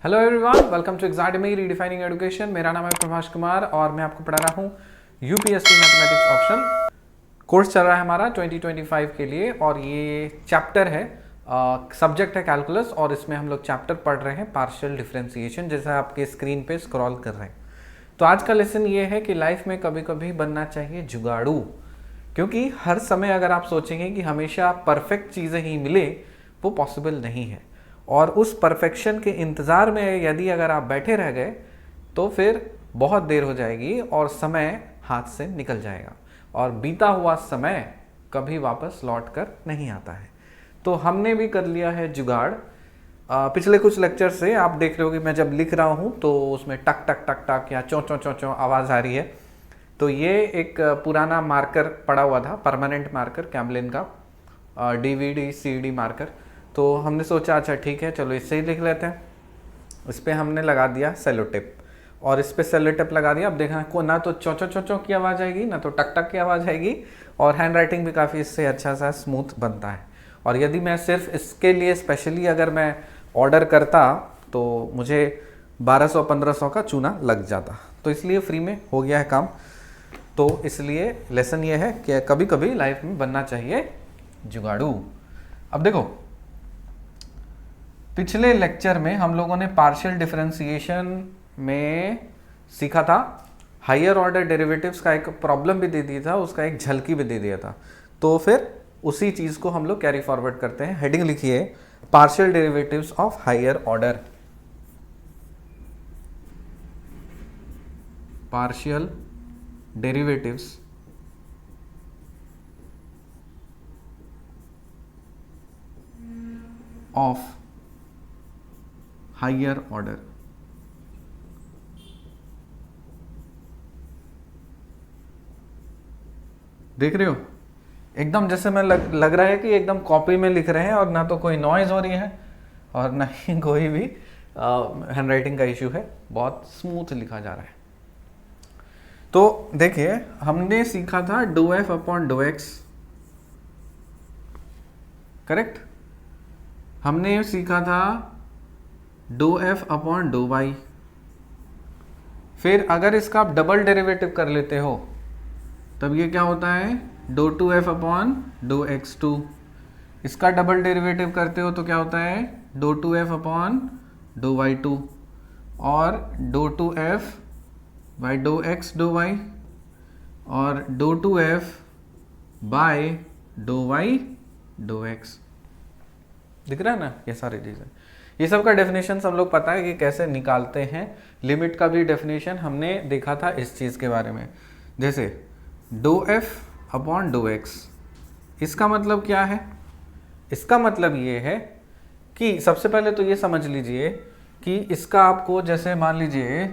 Hello everyone, welcome to Exademy redefining education. मेरा नाम है प्रभाष कुमार और मैं आपको पढ़ा रहा हूँ यूपीएससी मैथमेटिक्स ऑप्शन। कोर्स चल रहा है हमारा 2025 के लिए और ये चैप्टर है, सब्जेक्ट है कैलकुलस और इसमें हम लोग चैप्टर पढ़ रहे हैं पार्शियल डिफरेंशिएशन, जैसा आपके स्क्रीन पे स्क्रॉल कर रहे हैं। तो आज का लेसन ये है कि लाइफ में कभी कभी बनना चाहिए जुगाड़ू, क्योंकि हर समय अगर आप सोचेंगे कि हमेशा परफेक्ट चीज़ें ही मिले, वो पॉसिबल नहीं है। और उस परफेक्शन के इंतज़ार में यदि अगर आप बैठे रह गए तो फिर बहुत देर हो जाएगी और समय हाथ से निकल जाएगा और बीता हुआ समय कभी वापस लौट कर नहीं आता है। तो हमने भी कर लिया है जुगाड़। पिछले कुछ लेक्चर से आप देख रहे हो कि मैं जब लिख रहा हूँ तो उसमें टक टक टक टक या चों चों चों चों आवाज़ आ रही है। तो ये एक पुराना मार्कर पड़ा हुआ था, परमानेंट मार्कर कैमलिन का, DVD CD मार्कर। तो हमने सोचा अच्छा ठीक है, चलो इससे ही लिख लेते हैं। इस पर हमने लगा दिया सेलो टेप और इस पर सेलो टेप लगा दिया। अब देखना को ना तो चो चो चो चो की आवाज़ आएगी, ना तो टक टक की आवाज़ आएगी और हैंड राइटिंग भी काफ़ी इससे अच्छा सा स्मूथ बनता है। और यदि मैं सिर्फ इसके लिए स्पेशली अगर मैं ऑर्डर करता तो मुझे 1200-1500 का चूना लग जाता, तो इसलिए फ्री में हो गया है काम। तो इसलिए लेसन ये है कि कभी कभी लाइफ में बनना चाहिए जुगाड़ू। अब देखो, पिछले लेक्चर में हम लोगों ने पार्शियल डिफरेंशिएशन में सीखा था, हायर ऑर्डर डेरिवेटिव्स का एक प्रॉब्लम भी दे दिया था, उसका एक झलकी भी दे दिया था। तो फिर उसी चीज़ को हम लोग कैरी फॉरवर्ड करते हैं। हेडिंग लिखिए, partial derivatives of higher order. Partial derivatives of higher order. देख रहे हो, एकदम जैसे मैं लग रहा है कि एकदम कॉपी में लिख रहे हैं और ना तो कोई नॉइज हो रही है और ना ही कोई भी हैंड राइटिंग का इश्यू है, बहुत स्मूथ लिखा जा रहा है। तो देखिए, हमने सीखा था do F upon dough x, correct. हमने सीखा था do F upon dough y. फिर अगर इसका आप डबल डेरिवेटिव कर लेते हो तब ये क्या होता है, dou two f upon dough x two. इसका डबल डेरिवेटिव करते हो तो क्या होता है, dou two f upon dough y two और dou two F by dou x dou y और dou two F by dou Y dou x. दिख रहा है ना ये सारी चीज़ें। ये सब का डेफिनेशन हम लोग पता है कि कैसे निकालते हैं। लिमिट का भी डेफिनेशन हमने देखा था इस चीज़ के बारे में। जैसे do F upon dough x, इसका मतलब क्या है? इसका मतलब ये है कि सबसे पहले तो ये समझ लीजिए कि इसका आपको, जैसे मान लीजिए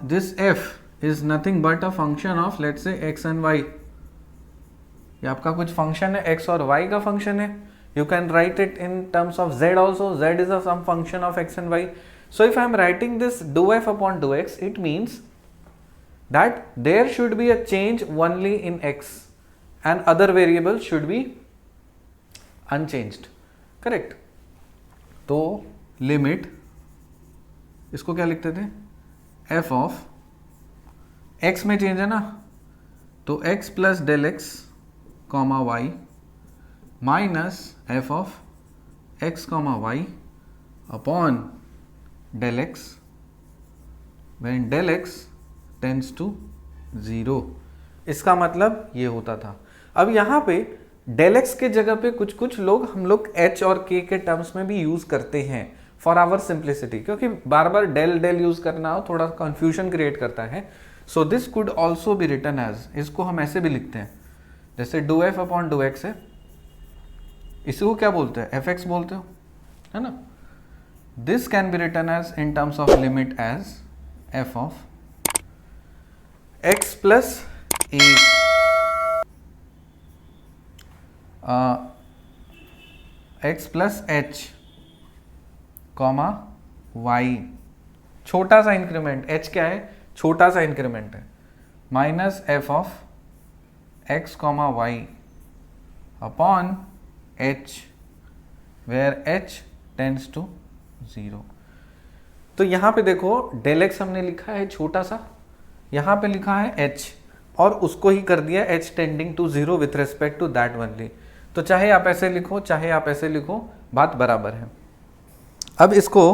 this f is nothing but a function of let's say x and y. ये आपका कुछ फंक्शन है, एक्स और वाई का फंक्शन है। You can write it in terms of z also. Z is some function of x and y. So if I am writing this dou f upon dou x, it means that there should be a change only in x and other variables should be unchanged. Correct? तो limit, इसको क्या लिखते थे, f of x में change है ना, तो x plus del x comma y minus F of x comma y upon del x when del x tends to 0। इसका मतलब ये होता था। अब यहाँ पे डेल एक्स के जगह पे कुछ कुछ लोग हम लोग एच और के टर्म्स में भी यूज करते हैं फॉर आवर सिंप्लिसिटी, क्योंकि बार बार डेल डेल यूज करना हो थोड़ा कंफ्यूजन क्रिएट करता है। So this could also be written as, इसको हम ऐसे भी लिखते हैं, जैसे do F upon dough x है, इसको क्या बोलते हैं, एफ एक्स बोलते हो, है ना। This can be written as in terms of limit as f of x plus a x plus H comma y, छोटा सा इंक्रीमेंट, एच क्या है, छोटा सा इंक्रीमेंट है, minus F of x comma y upon h where h tends to 0। तो यहाँ पे देखो डेल एक्स हमने लिखा है छोटा सा, यहाँ पे लिखा है एच, और उसको ही कर दिया h tending to 0 with respect to that only. तो चाहे आप ऐसे लिखो चाहे आप ऐसे लिखो, बात बराबर है। अब इसको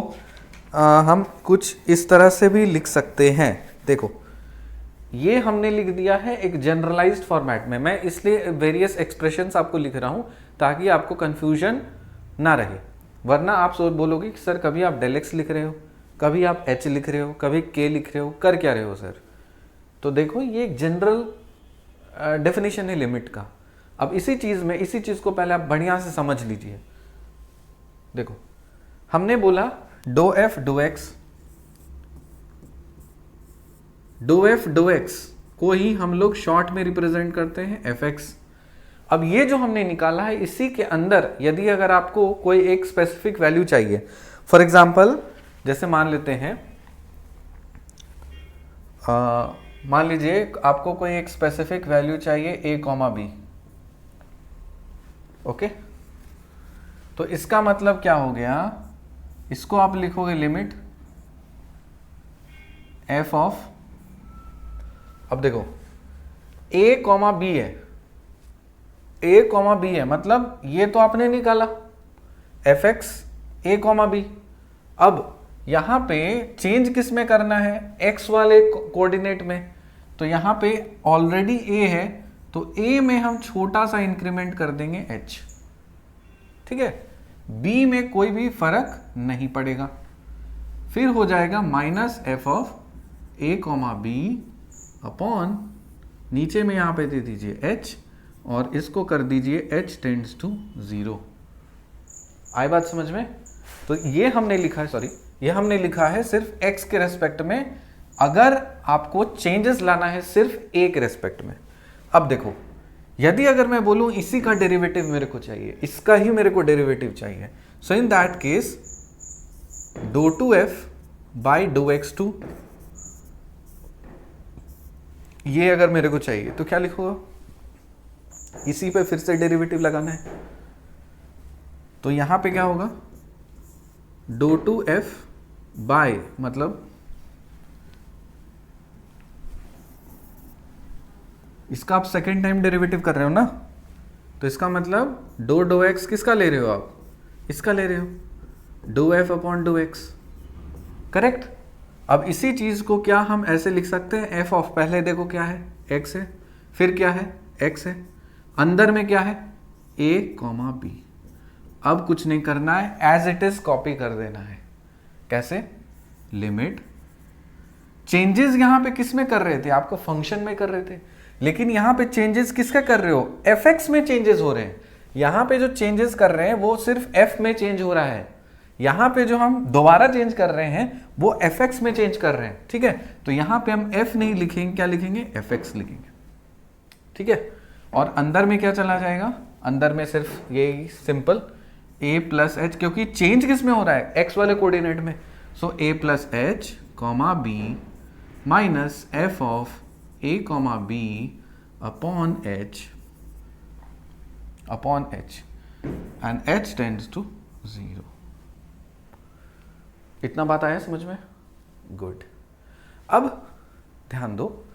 हम कुछ इस तरह से भी लिख सकते हैं। देखो ये हमने लिख दिया है एक जनरलाइज्ड फॉर्मेट में, मैं इसलिए वेरियस एक्सप्रेशंस आपको लिख रहा हूं ताकि आपको कंफ्यूजन ना रहे, वरना आप सोच बोलोगे कि सर कभी आप डेल एक्स लिख रहे हो, कभी आप एच लिख रहे हो, कभी के लिख रहे हो, कर क्या रहे हो सर। तो देखो ये एक जनरल डेफिनेशन है लिमिट का। अब इसी चीज को पहले आप बढ़िया से समझ लीजिए। देखो हमने बोला do f do x, do f do x को ही हम लोग शॉर्ट में रिप्रेजेंट करते हैं एफ एक्स। अब ये जो हमने निकाला है इसी के अंदर यदि अगर आपको कोई एक स्पेसिफिक वैल्यू चाहिए, फॉर एग्जांपल जैसे मान लेते हैं मान लीजिए आपको कोई एक स्पेसिफिक वैल्यू चाहिए ए कॉमा बी, ओके, तो इसका मतलब क्या हो गया, इसको आप लिखोगे लिमिट एफ ऑफ, अब देखो ए कॉमा बी है, ए कॉमा बी है मतलब ये तो आपने निकाला एफ एक्स ए कॉमा बी। अब यहां पे चेंज किस में करना है, एक्स वाले कोऑर्डिनेट में, तो यहां पे ऑलरेडी ए है तो ए में हम छोटा सा इंक्रीमेंट कर देंगे एच, ठीक है, बी में कोई भी फर्क नहीं पड़ेगा, फिर हो जाएगा minus F of A comma B upon नीचे में यहां पे दे दीजिए h और इसको कर दीजिए h टेंड्स टू 0। आई बात समझ में? तो ये हमने लिखा है, सॉरी ये हमने लिखा है सिर्फ x के रेस्पेक्ट में, अगर आपको चेंजेस लाना है सिर्फ a के रेस्पेक्ट में। अब देखो यदि अगर मैं बोलूं इसी का डेरिवेटिव मेरे को चाहिए, इसका ही मेरे को डेरिवेटिव चाहिए, so in that case dou two F by dou x two, ये अगर मेरे को चाहिए तो क्या लिखूंगा, इसी पे फिर से डेरिवेटिव लगाना है, तो यहां पे क्या होगा डो टू एफ बाय, मतलब इसका आप सेकेंड टाइम डेरिवेटिव कर रहे हो ना, तो इसका मतलब डो एक्स किसका ले रहे हो आप, इसका ले रहे हो, dou F upon dough x, correct. अब इसी चीज को क्या हम ऐसे लिख सकते हैं, एफ ऑफ, पहले देखो क्या है एक्स है, फिर क्या है एक्स है, अंदर में क्या है ए कॉमा बी। अब कुछ नहीं करना है, एज इट इज कॉपी कर देना है। कैसे, लिमिट, चेंजेस यहां पे किस में कर रहे थे, आपको फंक्शन में कर रहे थे, लेकिन यहां पे चेंजेस किसका कर रहे हो, एफ एक्स में चेंजेस हो रहे हैं। यहां पे जो चेंजेस कर रहे हैं वो सिर्फ एफ में चेंज हो रहा है, यहां पे जो हम दोबारा चेंज कर रहे हैं वो एफ एक्स में चेंज कर रहे हैं, ठीक है। तो यहां पे हम एफ नहीं लिखेंगे, क्या लिखेंगे, एफ एक्स लिखेंगे, ठीक है। और अंदर में क्या चला जाएगा, अंदर में सिर्फ ये सिंपल ए प्लस एच, क्योंकि चेंज किस में हो रहा है, एक्स वाले कोऑर्डिनेट में, so a plus H comma B minus F of A comma B upon h and h tends to 0। इतना बात आया समझ में, गुड। अब ध्यान दो,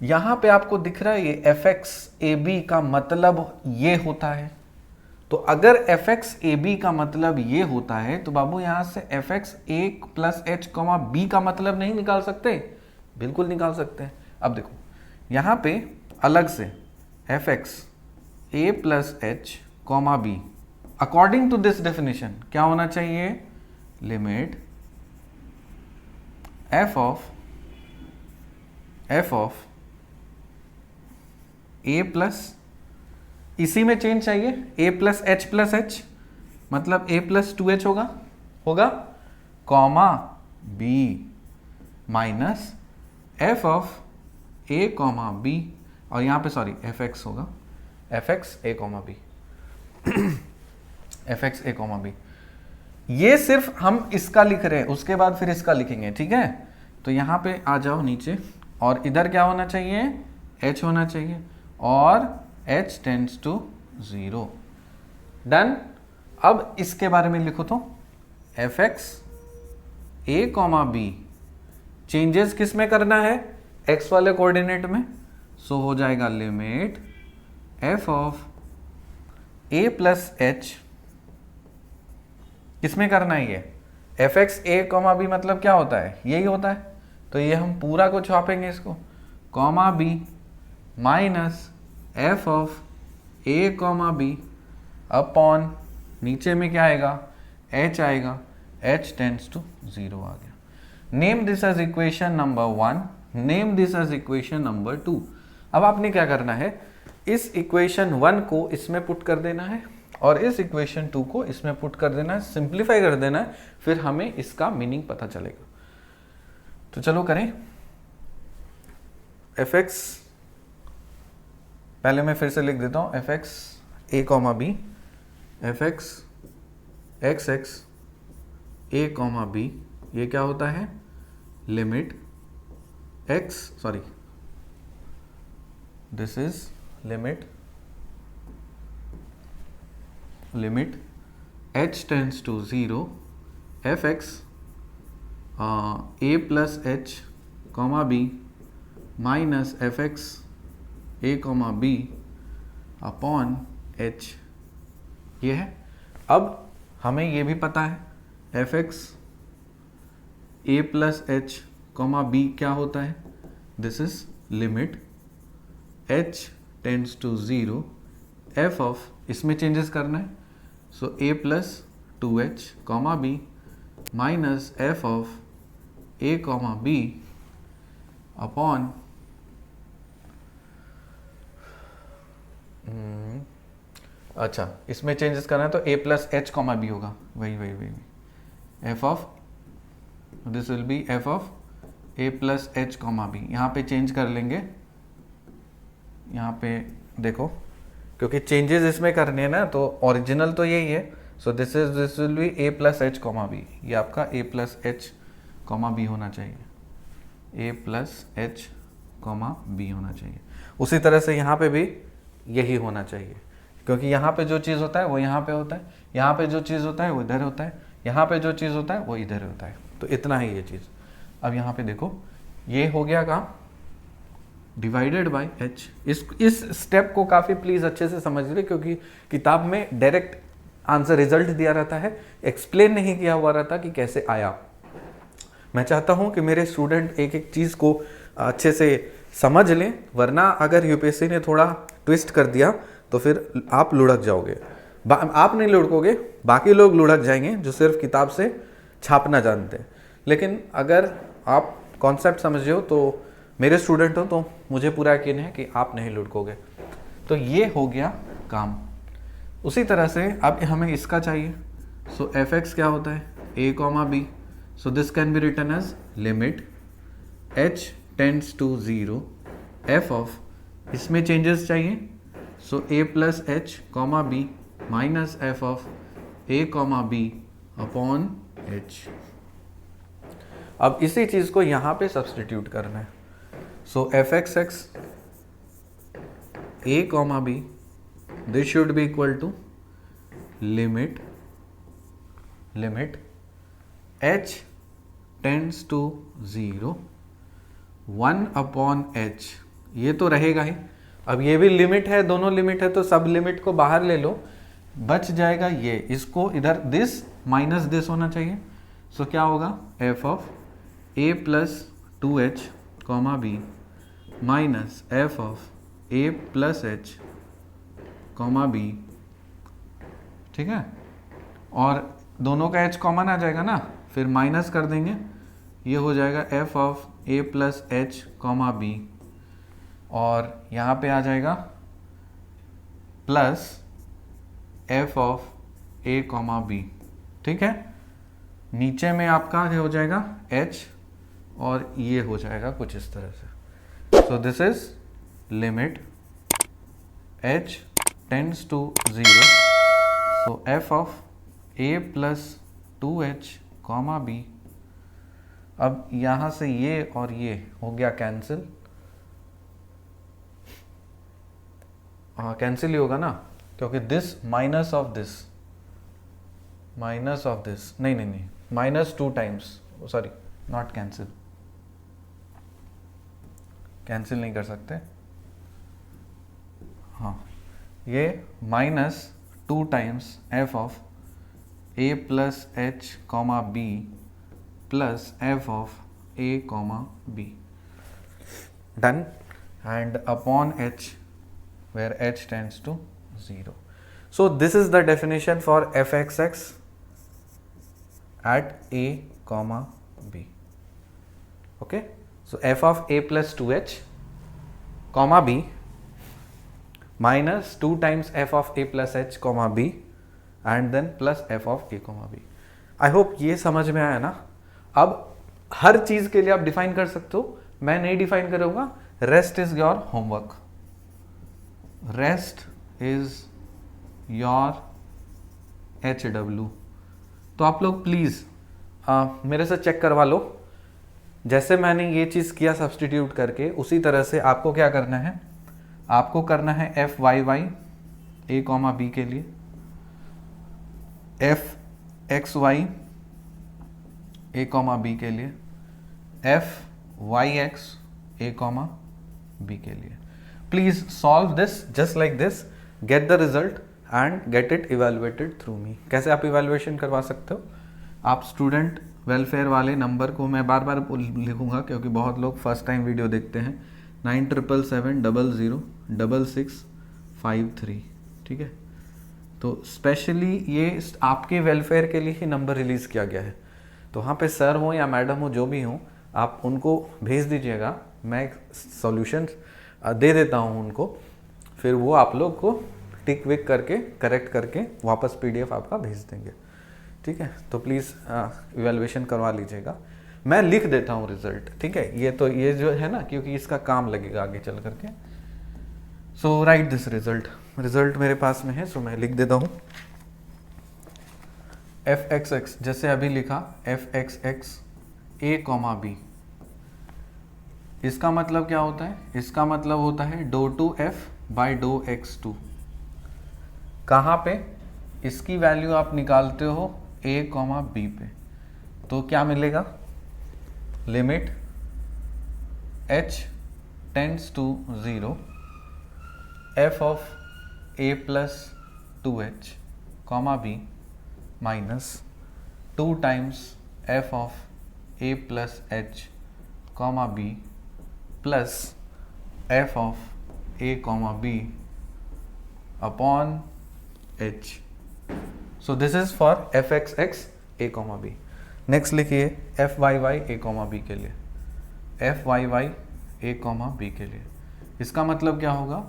यहां पे आपको दिख रहा है ये एफ एक्स ए बी का मतलब ये होता है, तो अगर एफ एक्स ए बी का मतलब ये होता है तो बाबू यहां से एफ एक्स ए प्लस एच कॉमा बी का मतलब नहीं निकाल सकते, बिल्कुल निकाल सकते हैं। अब देखो यहां पे अलग से F x A plus H comma B, according to this definition क्या होना चाहिए, limit F of A plus, इसी में चेंज चाहिए, ए प्लस एच मतलब ए प्लस 2h होगा comma B minus F of A comma B, और यहां पे सॉरी एफ एक्स होगा, एफ एक्स ए कॉमा बी एफ एक्स ए कॉमा बी। ये सिर्फ हम इसका लिख रहे हैं, उसके बाद फिर इसका लिखेंगे, ठीक है। तो यहां पे आ जाओ नीचे, और इधर क्या होना चाहिए, h होना चाहिए, और h टेंड्स टू 0, डन। अब इसके बारे में लिखो तो एफ एक्स ए कॉमा बी, चेंजेस किस में करना है, एक्स वाले कोऑर्डिनेट में, सो हो जाएगा limit F of A plus H, किसमें करना है ये, एफ एक्स ए कॉमा बी मतलब क्या होता है, यही होता है, तो ये हम पूरा को छापेंगे इसको, comma B minus F of A comma B upon, नीचे में क्या आएगा, एच आएगा, एच टेंड्स टू 0 आ गया। Name this as equation number 1, name this as equation number 2। अब आपने क्या करना है, इस इक्वेशन 1 को इसमें पुट कर देना है और इस इक्वेशन 2 को इसमें पुट कर देना है, सिंप्लीफाई कर देना है, फिर हमें इसका मीनिंग पता चलेगा। तो चलो करें। एफ एक्स, पहले मैं फिर से लिख देता हूं, एफ एक्स ए comma B, F x x x ए कॉमा बी, ये क्या होता है, limit x, sorry this is limit h tends to 0 f x A plus H comma B minus f x A comma B upon h, ये है। अब हमें ये भी पता है एफ एक्स ए प्लस एच कॉमा बी क्या होता है, this is limit h tends to 0 f of, इसमें चेंजेस करना है, so a plus 2h comma B minus F of A comma B upon अच्छा, इसमें चेंजेस करना है तो a plus H comma b होगा, वही f of, this will be f of a plus H comma b, यहाँ पे change कर लेंगे, यहाँ पे देखो क्योंकि चेंजेस इसमें करने हैं ना, तो ओरिजिनल तो यही है, so this will be a plus H comma B, ये आपका a plus H comma B होना चाहिए, a plus H comma B होना चाहिए। उसी तरह से यहाँ पे भी यही होना चाहिए, क्योंकि यहाँ पे जो चीज़ होता है वो यहाँ पे होता है, यहाँ पे जो चीज़ होता है वो इधर होता है, यहाँ पे जो चीज़ होता है वो इधर होता है, तो इतना ही ये चीज़। अब यहाँ पे देखो ये हो गया काम डिवाइडेड बाय h। इस स्टेप को काफ़ी प्लीज़ अच्छे से समझ लीजिए, क्योंकि किताब में डायरेक्ट आंसर रिजल्ट दिया रहता है, एक्सप्लेन नहीं किया हुआ रहता कि कैसे आया। मैं चाहता हूँ कि मेरे स्टूडेंट एक एक चीज़ को अच्छे से समझ लें, वरना अगर यूपीएससी ने थोड़ा ट्विस्ट कर दिया तो फिर आप लुढ़क जाओगे। आप नहीं लुढ़कोगे, बाकी लोग लुढ़क जाएंगे जो सिर्फ किताब से छापना जानते हैं। लेकिन अगर आप कॉन्सेप्ट समझ हो तो मेरे स्टूडेंट हो तो मुझे पूरा यकीन है कि आप नहीं लुढ़कोगे। तो ये हो गया काम। उसी तरह से अब हमें इसका चाहिए, सो एफ एक्स क्या होता है, a comma b, so this can be written as limit h tends to 0 f of, इसमें चेंजेस चाहिए, so a plus H comma B minus F of a comma B upon h। अब इसी चीज़ को यहाँ पे सब्सटीट्यूट करना है, so f x x a comma b, this should be equal to limit h tends to 0 1 upon h, ये तो रहेगा ही। अब ये भी लिमिट है, दोनों लिमिट है, तो सब लिमिट को बाहर ले लो, बच जाएगा ये, इसको इधर दिस माइनस दिस होना चाहिए, सो क्या होगा F of a plus 2h comma B minus F of a plus H comma B, ठीक है। और दोनों का h कॉमन आ जाएगा ना, फिर माइनस कर देंगे, ये हो जाएगा F of a plus H comma B, और यहाँ पे आ जाएगा plus F of a comma B, ठीक है। नीचे में आपका क्या हो जाएगा h, और ये हो जाएगा कुछ इस तरह से। So this is limit h tends to 0, so F of a plus 2h comma B. अब यहाँ से ये और ये हो गया कैंसिल, हाँ कैंसिल ही होगा ना, क्योंकि दिस माइनस ऑफ दिस नहीं, minus 2 times sorry not cancel, cancel नहीं कर सकते, हाँ, ये minus 2 times F of A plus H comma B plus F of A comma B, done, and upon H where h tends to 0. So this is the definition for fxx at a comma b. Okay, so f of a plus 2h comma b minus 2 times f of a plus h comma b and then plus f of a comma b. I hope ये समझ में आया ना. अब हर चीज के लिए आप डिफाइन कर सकते हो, मैं नहीं डिफाइन करूंगा, rest is your homework, rest is your HW. तो आप लोग प्लीज़ मेरे से चेक करवा लो, जैसे मैंने ये चीज़ किया सब्सटीट्यूट करके, उसी तरह से आपको क्या करना है, आपको करना है एफ वाई वाई ए कॉमा बी के लिए, एफ एक्स वाई ए कॉमा बी के लिए, एफ वाई एक्स ए कॉमा बी के लिए. Please solve this just like this, get the result and get it evaluated through me. कैसे आप evaluation करवा सकते हो, आप स्टूडेंट वेलफेयर वाले नंबर को मैं बार बार लिखूंगा क्योंकि बहुत लोग फर्स्ट टाइम वीडियो देखते हैं, 9777006653, ठीक है. तो स्पेशली ये आपके वेलफेयर के लिए ही नंबर रिलीज़ किया गया है, तो वहाँ पे सर हो या मैडम हो जो भी हो, आप उनको भेज दीजिएगा, मैं सॉल्यूशन दे देता हूँ उनको, फिर वो आप लोग को टिक विक करके करेक्ट करके वापस PDF आपका भेज देंगे, ठीक है. तो प्लीज़ इवैल्यूएशन करवा लीजिएगा, मैं लिख देता हूँ रिजल्ट, ठीक है. ये तो ये जो है ना, क्योंकि इसका काम लगेगा आगे चल करके. सो राइट दिस रिजल्ट मेरे पास में है, सो मैं लिख देता हूँ fxx, जैसे अभी लिखा fxx a कॉमा b. इसका मतलब क्या होता है, इसका मतलब होता है dou two F by dou x2. कहाँ पे, इसकी वैल्यू आप निकालते हो a कॉमा बी पे, तो क्या मिलेगा, limit h tends to 0 f of a plus 2h comma b minus 2 times f of a plus h comma b plus f of a comma b upon h. So this is for fxx a comma b. Next लिखिए fyy a comma b के लिए, fyy a comma b के लिए. इसका मतलब क्या होगा,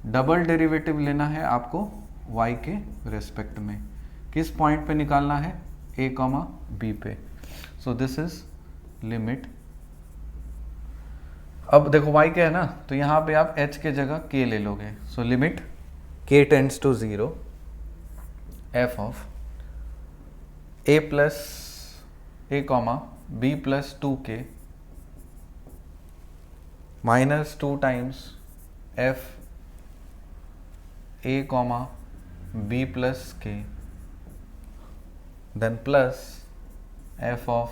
double derivative लेना है आपको y के रेस्पेक्ट में, किस पॉइंट पे निकालना है, a कॉमा b पे. सो दिस इज लिमिट, अब देखो y क्या है ना, तो यहाँ पे आप h के जगह k ले लोगे, so limit k tends to 0 f of a plus a comma b plus 2k minus 2 times f a comma b plus k then plus f of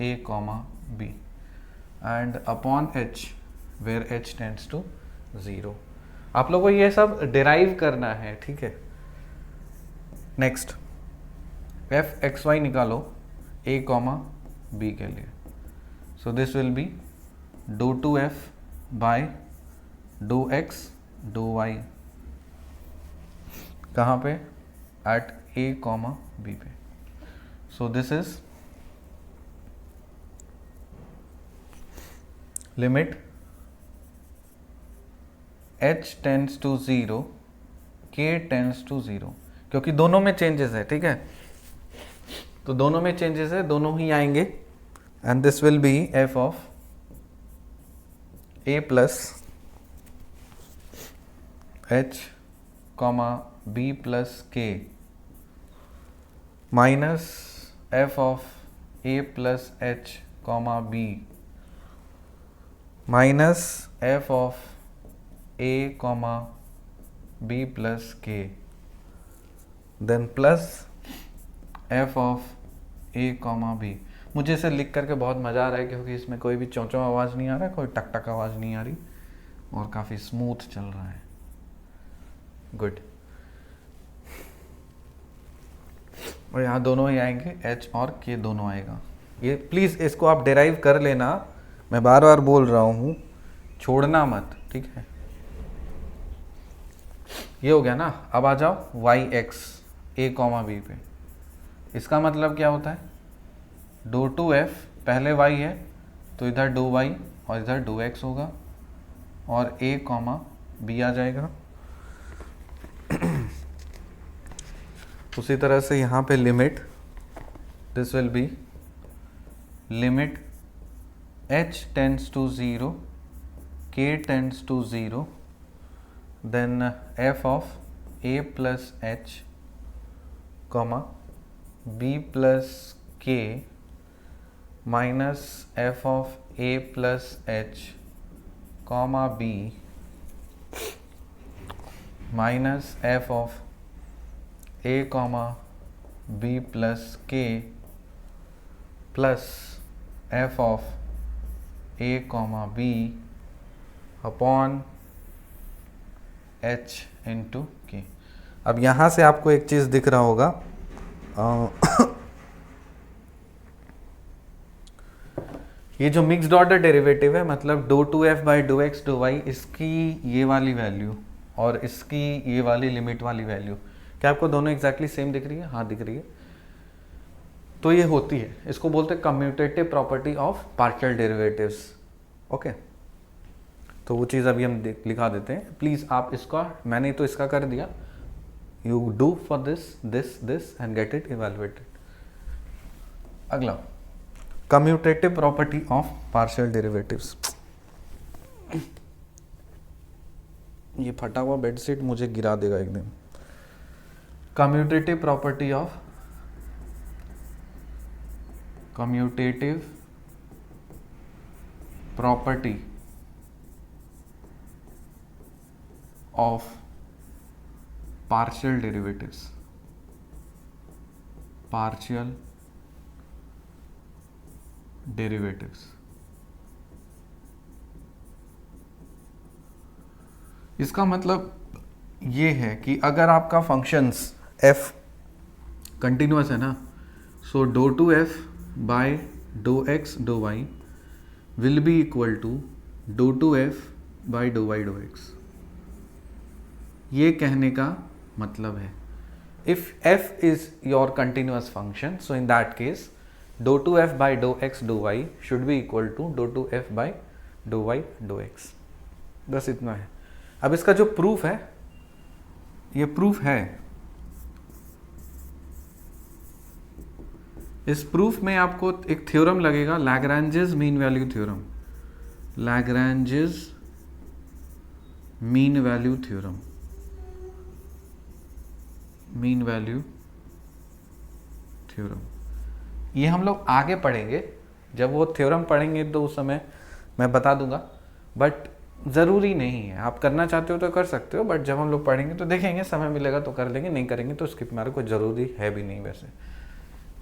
a comma b and upon h where h tends to 0. आप लोगों को ये सब derive करना है, ठीक है. Next F X Y निकालो a कॉमा b के लिए, so this will be dou two F by dou x dou Y, कहाँ पे, एट a कॉमा b पे. So this is limit h tends to 0 k tends to 0, क्योंकि दोनों में changes है, ठीक है. तो दोनों में चेंजेस है, दोनों ही आएंगे, and this will be f of a plus h comma b plus k minus f of a plus h comma b minus f of a comma b plus k then plus f of a comma b. मुझे इसे लिख करके बहुत मज़ा आ रहा है क्योंकि इसमें कोई भी चौं चौं आवाज़ नहीं आ रहा है, कोई टक टक आवाज़ नहीं आ रही और काफ़ी स्मूथ चल रहा है। गुड। और यहाँ दोनों ही आएंगे, एच और के दोनों आएगा। ये प्लीज़ इसको आप डिराइव कर लेना, मैं बार बार बोल रहा हूँ, छोड़ना मत, ठीक है। ये हो गया ना। अब आ जाओ वाई एक्स ए कॉमा बी पे। इसका मतलब क्या होता है, डो टू एफ, पहले वाई है तो इधर डो वाई और इधर डो एक्स होगा और ए कॉमा बी आ जाएगा। उसी तरह से यहाँ पे limit, this will be limit h tends to 0, k tends to 0, then f of a plus h comma b plus k minus f of a plus h comma b minus f of a comma b plus k plus f of a comma b upon h into के। अब यहाँ से आपको एक चीज़ दिख रहा होगा, ये जो मिक्स्ड ऑर्डर डेरिवेटिव है, मतलब dou two F by dou x dou Y, इसकी ये वाली वैल्यू और इसकी ये वाली लिमिट वाली वैल्यू, क्या आपको दोनों एग्जैक्टली सेम दिख रही है? हाँ दिख रही है। तो ये होती है, इसको बोलते हैं commutative property of partial derivatives. Okay, तो वो चीज़ अभी हम लिखा देते हैं। प्लीज़ आप इसका, मैंने तो इसका कर दिया, you do for this this this and get it evaluated. अगला, commutative property of partial derivatives. ये फटा हुआ बेडशीट मुझे गिरा देगा एक दिन। Commutative property of commutative property of partial derivatives, partial derivatives। इसका मतलब ये है कि अगर आपका फंक्शंस f कंटिन्यूअस है ना, so dou two F by dou x dou Y will be equal to dou two F by dou Y dou X. ये कहने का मतलब है, if f is your continuous function, so in that case dou two F by dou x dou Y should be equal to dou two F by dou Y dou X. बस इतना है। अब इसका जो प्रूफ है, ये proof है, इस प्रूफ में आपको एक थ्योरम लगेगा, Lagrange's mean value theorem, Lagrange's mean value theorem, mean value theorem. ये हम लोग आगे पढ़ेंगे, जब वो थ्योरम पढ़ेंगे तो उस समय मैं बता दूंगा, बट ज़रूरी नहीं है, आप करना चाहते हो तो कर सकते हो, बट जब हम लोग पढ़ेंगे तो देखेंगे, समय मिलेगा तो कर लेंगे, नहीं करेंगे तो स्किप मारो, कोई ज़रूरी है भी नहीं वैसे,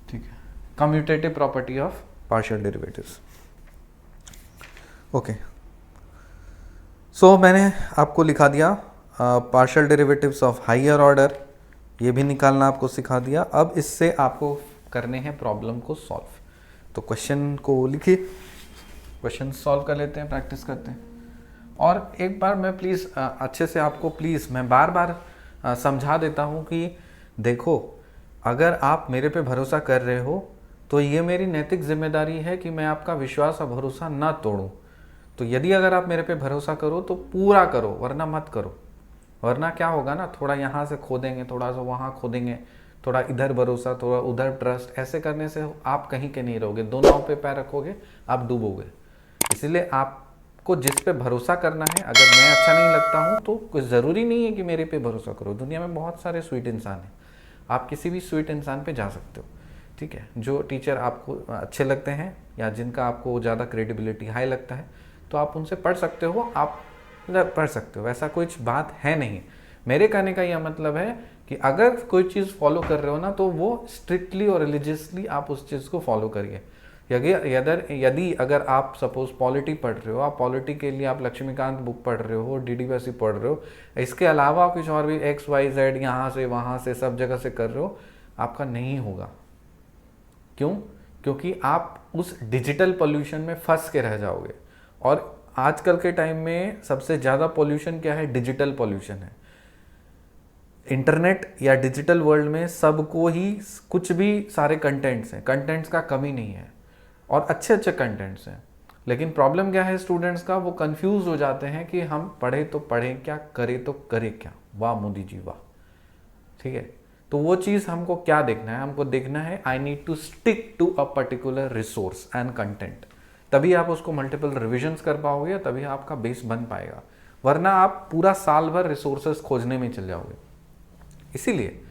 ठीक है। Commutative property of partial derivatives. Okay, so मैंने आपको लिखा दिया partial derivatives of higher order, ये भी निकालना आपको सिखा दिया। अब इससे आपको करने हैं प्रॉब्लम को सॉल्व। तो क्वेश्चन को लिखिए, क्वेश्चन सॉल्व कर लेते हैं, प्रैक्टिस करते हैं। और एक बार मैं प्लीज़ अच्छे से आपको प्लीज़ मैं बार बार समझा देता हूँ कि देखो, अगर आप मेरे पे भरोसा कर रहे हो तो ये मेरी नैतिक जिम्मेदारी है कि मैं आपका विश्वास और भरोसा ना तोड़ूं। तो यदि अगर आप मेरे पे भरोसा करो तो पूरा करो, वरना मत करो। वरना क्या होगा ना, थोड़ा यहाँ से खोदेंगे, थोड़ा सा वहाँ खोदेंगे, थोड़ा इधर भरोसा, थोड़ा उधर ट्रस्ट, ऐसे करने से आप कहीं के नहीं रहोगे, दो नाव पे पैर रखोगे, आप डूबोगे। इसलिए आपको जिस पे भरोसा करना है, अगर मैं अच्छा नहीं लगता हूँ तो कुछ ज़रूरी नहीं है कि मेरे पे भरोसा करो। दुनिया में बहुत सारे स्वीट इंसान हैं, आप किसी भी स्वीट इंसान पे जा सकते हो, ठीक है। जो टीचर आपको अच्छे लगते हैं या जिनका आपको ज़्यादा क्रेडिबिलिटी हाई लगता है, तो आप उनसे पढ़ सकते हो, आप पढ़ सकते हो, वैसा कुछ बात है नहीं। मेरे कहने का यह मतलब है कि अगर कोई चीज़ फॉलो कर रहे हो ना, तो वो स्ट्रिक्टली और रिलीजियसली आप उस चीज़ को फॉलो करिए। यदि अगर आप सपोज पॉलिटी पढ़ रहे हो, आप पॉलिटी के लिए आप लक्ष्मीकांत बुक पढ़ रहे हो, डीडीपीएससी पढ़ रहे हो, इसके अलावा आप कुछ और भी XYZ यहाँ से वहाँ से सब जगह से कर रहे हो, आपका नहीं होगा। क्यों? क्योंकि आप उस डिजिटल पोल्यूशन में फंस के रह जाओगे। और आजकल के टाइम में सबसे ज़्यादा पोल्यूशन क्या है? डिजिटल पोल्यूशन है। इंटरनेट या डिजिटल वर्ल्ड में सबको ही कुछ भी सारे कंटेंट्स हैं, कंटेंट्स का कमी नहीं है और अच्छे अच्छे कंटेंट्स हैं। लेकिन प्रॉब्लम क्या है स्टूडेंट्स का? वो कंफ्यूज हो जाते हैं कि हम पढ़े तो पढ़ें क्या, करें तो करें क्या। वाह मोदी जी वाह। ठीक है, तो वो चीज़ हमको क्या देखना है? हमको देखना है I need to stick to a particular resource and content. तभी आप उसको मल्टीपल रिविजन्स कर पाओगे, तभी आपका बेस बन पाएगा। वरना आप पूरा साल भर रिसोर्सेस खोजने में चल जाओगे। इसीलिए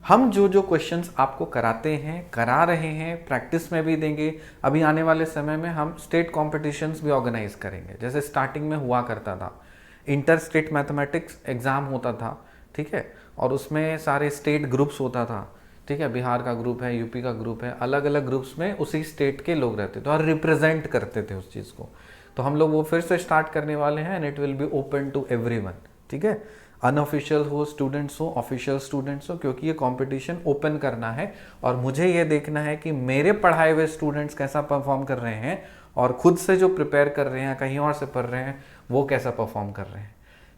हम जो जो क्वेश्चंस आपको कराते हैं, करा रहे हैं, प्रैक्टिस में भी देंगे। अभी आने वाले समय में हम स्टेट कॉम्पिटिशन्स भी ऑर्गेनाइज करेंगे। जैसे स्टार्टिंग में हुआ करता था, इंटर स्टेट मैथमेटिक्स एग्ज़ाम होता था, ठीक है, और उसमें सारे स्टेट ग्रुप्स होता था, ठीक है, बिहार का ग्रुप है, यूपी का ग्रुप है, अलग अलग ग्रुप्स में उसी स्टेट के लोग रहते थे और रिप्रेजेंट करते थे उस चीज़ को। तो हम लोग वो फिर से स्टार्ट करने वाले हैं and it will be open to everyone. ठीक है, अनऑफिशियल हो स्टूडेंट्स हो, ऑफिशियल स्टूडेंट्स हो, क्योंकि ये कंपटीशन ओपन करना है और मुझे ये देखना है कि मेरे पढ़ाए हुए स्टूडेंट्स कैसा परफॉर्म कर रहे हैं और खुद से जो प्रिपेयर कर रहे हैं, कहीं और से पढ़ रहे हैं, वो कैसा परफॉर्म कर रहे हैं।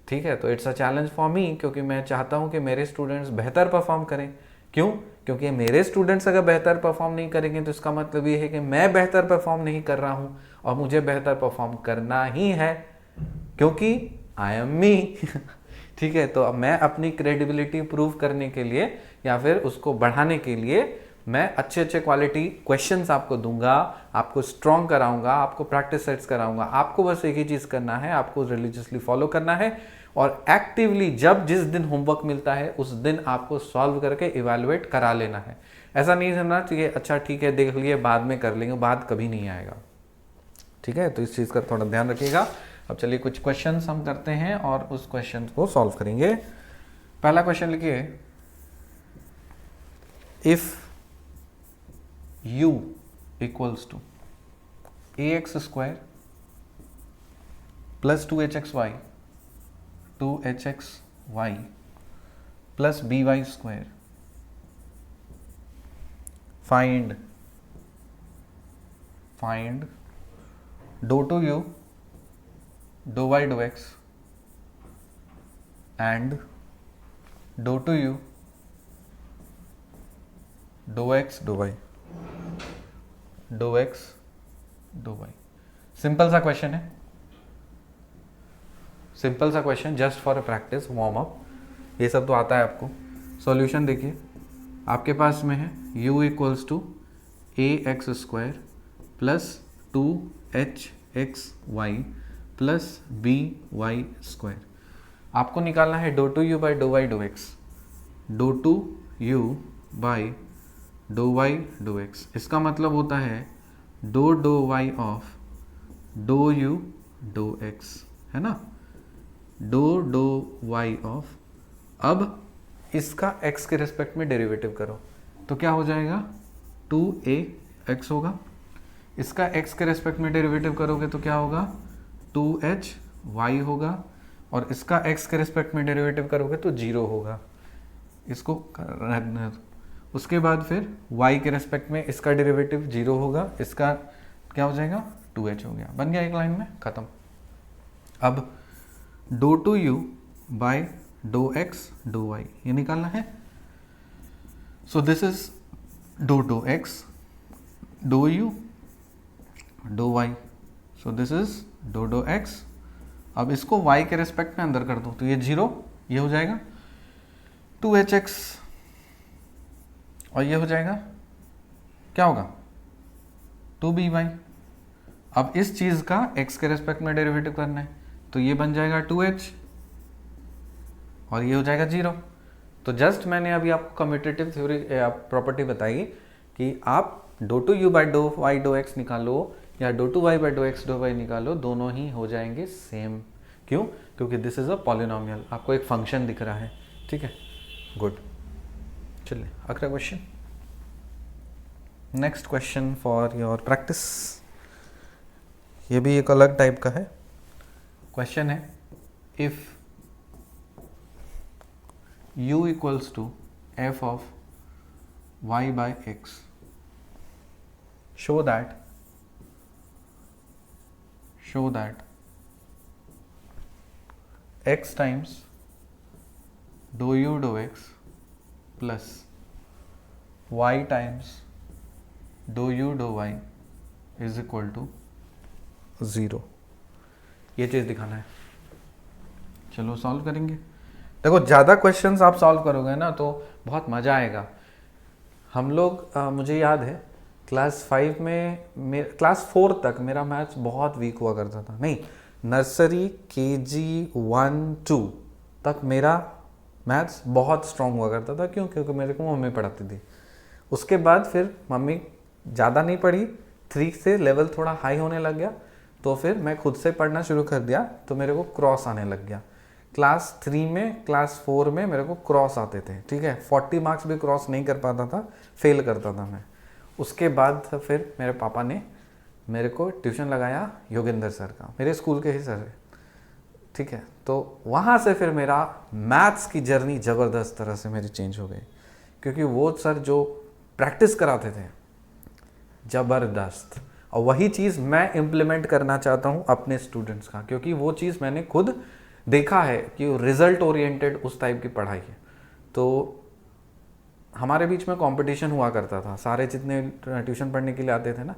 ठीक है, तो it's a challenge for me, क्योंकि मैं चाहता हूँ कि मेरे स्टूडेंट्स बेहतर परफॉर्म करें। क्यों? क्योंकि मेरे स्टूडेंट्स अगर बेहतर परफॉर्म नहीं करेंगे तो इसका मतलब ये है कि मैं बेहतर परफॉर्म नहीं कर रहा हूँ और मुझे बेहतर परफॉर्म करना ही है, क्योंकि आई एम मी। ठीक है, तो अब मैं अपनी क्रेडिबिलिटी प्रूव करने के लिए या फिर उसको बढ़ाने के लिए मैं अच्छे अच्छे क्वालिटी क्वेश्चंस आपको दूंगा, आपको स्ट्रॉन्ग कराऊंगा, आपको प्रैक्टिस सेट्स कराऊंगा। आपको बस एक ही चीज़ करना है, आपको रिलीजियसली फॉलो करना है और एक्टिवली जब जिस दिन होमवर्क मिलता है उस दिन आपको सॉल्व करके इवैल्यूएट करा लेना है। ऐसा नहीं समझना चाहिए अच्छा ठीक है देख लिए बाद में कर लेंगे, बाद कभी नहीं आएगा। ठीक है, तो इस चीज़ का थोड़ा ध्यान रखिएगा। अब चलिए कुछ क्वेश्चंस हम करते हैं और उस क्वेश्चन को सॉल्व करेंगे। पहला क्वेश्चन लिखिए, if u equals to ax square plus 2hxy 2hxy plus by square, find dou to u dou y dou x and dou to u dou x dou y dou x dou y। Simple सा question है, simple सा question, just for a practice warm up. ये सब तो आता है आपको। Solution देखिए, आपके पास में है u equals to A X square plus 2hxy प्लस बी वाई स्क्वायर। आपको निकालना है dou two U by dou Y dou x, dou two U by dou Y dou x. इसका मतलब होता है dou Y of dou you dou x, है ना, डो वाई ऑफ। अब इसका x के रिस्पेक्ट में डेरिवेटिव करो तो क्या हो जाएगा, 2ax होगा। इसका x के रिस्पेक्ट में डेरिवेटिव करोगे तो क्या होगा, 2hy होगा। और इसका x के रिस्पेक्ट में डेरिवेटिव करोगे तो 0 होगा। इसको रखना। उसके बाद फिर y के रिस्पेक्ट में इसका डेरिवेटिव 0 होगा, इसका क्या हो जाएगा, 2h हो गया। बन गया एक लाइन में, खत्म। अब dou two U by dou x dou Y ये निकालना है। So this is dou x dou you dou Y, so this is dou X. अब इसको y के रिस्पेक्ट में अंदर कर दो तो ये 0, ये हो जाएगा 2hx और ये हो जाएगा क्या होगा, 2by। अब इस चीज का x के रिस्पेक्ट में डेरिवेटिव करना है तो ये बन जाएगा 2h और ये हो जाएगा 0। तो जस्ट मैंने अभी आपको कम्यूटेटिव थ्योरी प्रॉपर्टी बताई कि आप dou two U by dou Y dou X निकालो या dou two Y by dou x dou Y निकालो, दोनों ही हो जाएंगे सेम। क्यों? क्योंकि दिस इज अ पॉलिनोमियल, आपको एक फंक्शन दिख रहा है। ठीक है, गुड। चलिए अगला question. Next question for your practice, ये भी एक अलग टाइप का है क्वेश्चन है. If u equals to f of y by x, show that x times dou u dou x plus y times dou u dou y is equal to 0. ये चीज़ दिखाना है. चलो सॉल्व करेंगे. देखो ज़्यादा क्वेश्चंस आप सॉल्व करोगे ना तो बहुत मज़ा आएगा. हम लोग मुझे याद है क्लास 5 में क्लास 4 तक मेरा मैथ्स बहुत वीक हुआ करता था. नहीं, नर्सरी KG 1-2 तक मेरा मैथ्स बहुत स्ट्रांग हुआ करता था. क्यों? क्योंकि मेरे को मम्मी पढ़ाती थी. उसके बाद फिर मम्मी ज़्यादा नहीं पढ़ी, 3 से लेवल थोड़ा हाई होने लग गया, तो फिर मैं खुद से पढ़ना शुरू कर दिया, तो मेरे को क्रॉस आने लग गया. क्लास 3 में, क्लास 4 में मेरे को क्रॉस आते थे. ठीक है, 40 मार्क्स भी क्रॉस नहीं कर पाता था, फेल करता था मैं. उसके बाद फिर मेरे पापा ने मेरे को ट्यूशन लगाया योगेंद्र सर का, मेरे स्कूल के ही सर है. ठीक है, तो वहाँ से फिर मेरा मैथ्स की जर्नी ज़बरदस्त तरह से मेरी चेंज हो गई, क्योंकि वो सर जो प्रैक्टिस कराते थे ज़बरदस्त, और वही चीज़ मैं इम्प्लीमेंट करना चाहता हूँ अपने स्टूडेंट्स का, क्योंकि वो चीज़ मैंने खुद देखा है कि रिजल्ट ओरिएंटेड उस टाइप की पढ़ाई है. तो हमारे बीच में कंपटीशन हुआ करता था, सारे जितने ट्यूशन पढ़ने के लिए आते थे ना,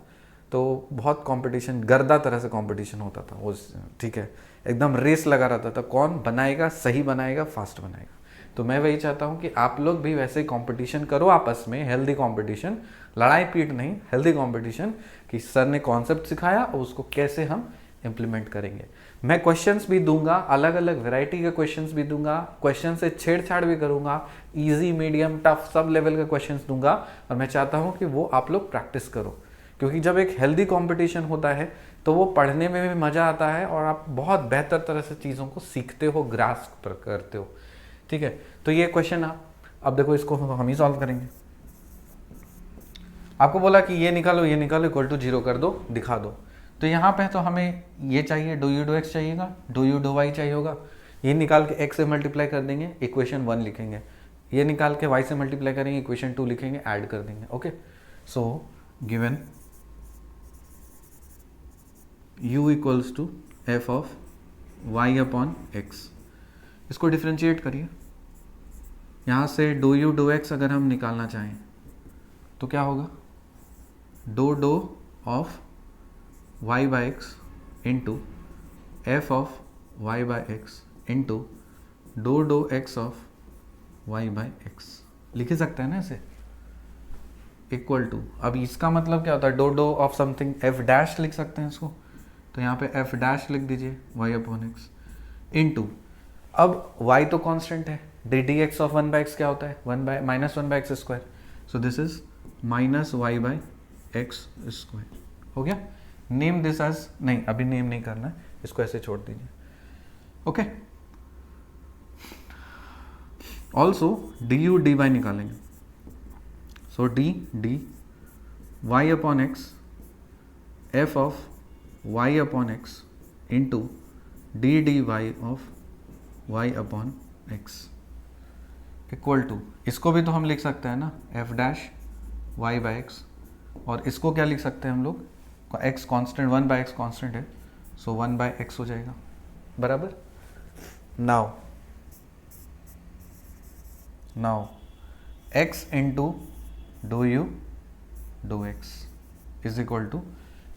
तो बहुत कंपटीशन, गर्दा तरह से कंपटीशन होता था उस. ठीक है, एकदम रेस लगा रहता था, कौन बनाएगा, सही बनाएगा, फास्ट बनाएगा. तो मैं वही चाहता हूँ कि आप लोग भी वैसे ही कंपटीशन करो आपस में, हेल्दी कंपटीशन, लड़ाई पीट नहीं, हेल्दी कंपटीशन, कि सर ने कॉन्सेप्ट सिखाया और उसको कैसे हम इम्प्लीमेंट करेंगे. मैं क्वेश्चंस भी दूंगा, अलग अलग वैरायटी के क्वेश्चंस भी दूंगा, क्वेश्चन से छेड़छाड़ भी करूंगा, easy, medium, tough sub level के क्वेश्चंस दूंगा. और मैं चाहता हूं कि वो आप लोग प्रैक्टिस करो, क्योंकि जब एक हेल्दी कंपटीशन होता है तो वो पढ़ने में भी मज़ा आता है और आप बहुत बेहतर तरह से चीज़ों को सीखते हो, ग्रास्प करते हो. ठीक है, तो ये क्वेश्चन अब देखो, इसको हम ही सॉल्व करेंगे. आपको बोला कि ये निकालो इक्वल टू 0 कर दो, दिखा दो. तो यहाँ पे तो हमें ये चाहिए, डू यू डू एक्स चाहिएगा, डू यू डू वाई चाहिए होगा. ये निकाल के x से मल्टीप्लाई कर देंगे, इक्वेशन 1 लिखेंगे. ये निकाल के y से मल्टीप्लाई करेंगे, इक्वेशन 2 लिखेंगे, ऐड कर देंगे. Okay, so given u equals to F of y upon x. इसको डिफ्रेंशिएट करिए. यहाँ से डो यू डो एक्स अगर हम निकालना चाहें तो क्या होगा, dou of y by x into F of y by x into dou X of y by X. लिख ही सकते हैं ना इसे, इक्वल टू. अब इसका मतलब क्या होता है, dou of something F dash लिख सकते हैं इसको. तो यहाँ पे एफ डैश लिख दीजिए, y अपॉन एक्स इंटू, अब y तो कांस्टेंट है, D X of 1 by X क्या होता है, minus 1 by X square. So this is minus Y by X square. हो गया. नेम दिस एज, नहीं अभी नेम नहीं करना है, इसको ऐसे छोड़ दीजिए. Okay, also d u d y निकालेंगे. So d y upon x f of y upon x into d y of y upon x equal to, इसको भी तो हम लिख सकते हैं ना, f dash y by x. और इसको क्या लिख सकते हैं हम लोग, x constant, 1 by x constant है, सो 1 बाई एक्स हो जाएगा, बराबर. Now x into dou you dou x is equal to,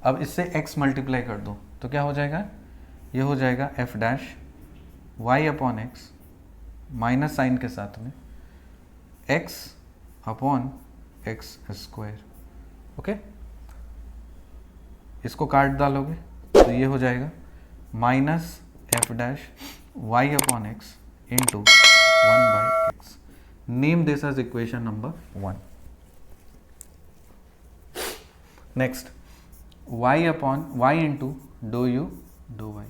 अब इससे x मल्टीप्लाई कर दो तो क्या हो जाएगा, ये हो जाएगा f dash y upon x minus sign के साथ में x upon x square. Okay, इसको काट डालोगे तो ये हो जाएगा minus f dash y upon x into 1 by x. Name this as equation number 1. Next, y upon y into dou you dou y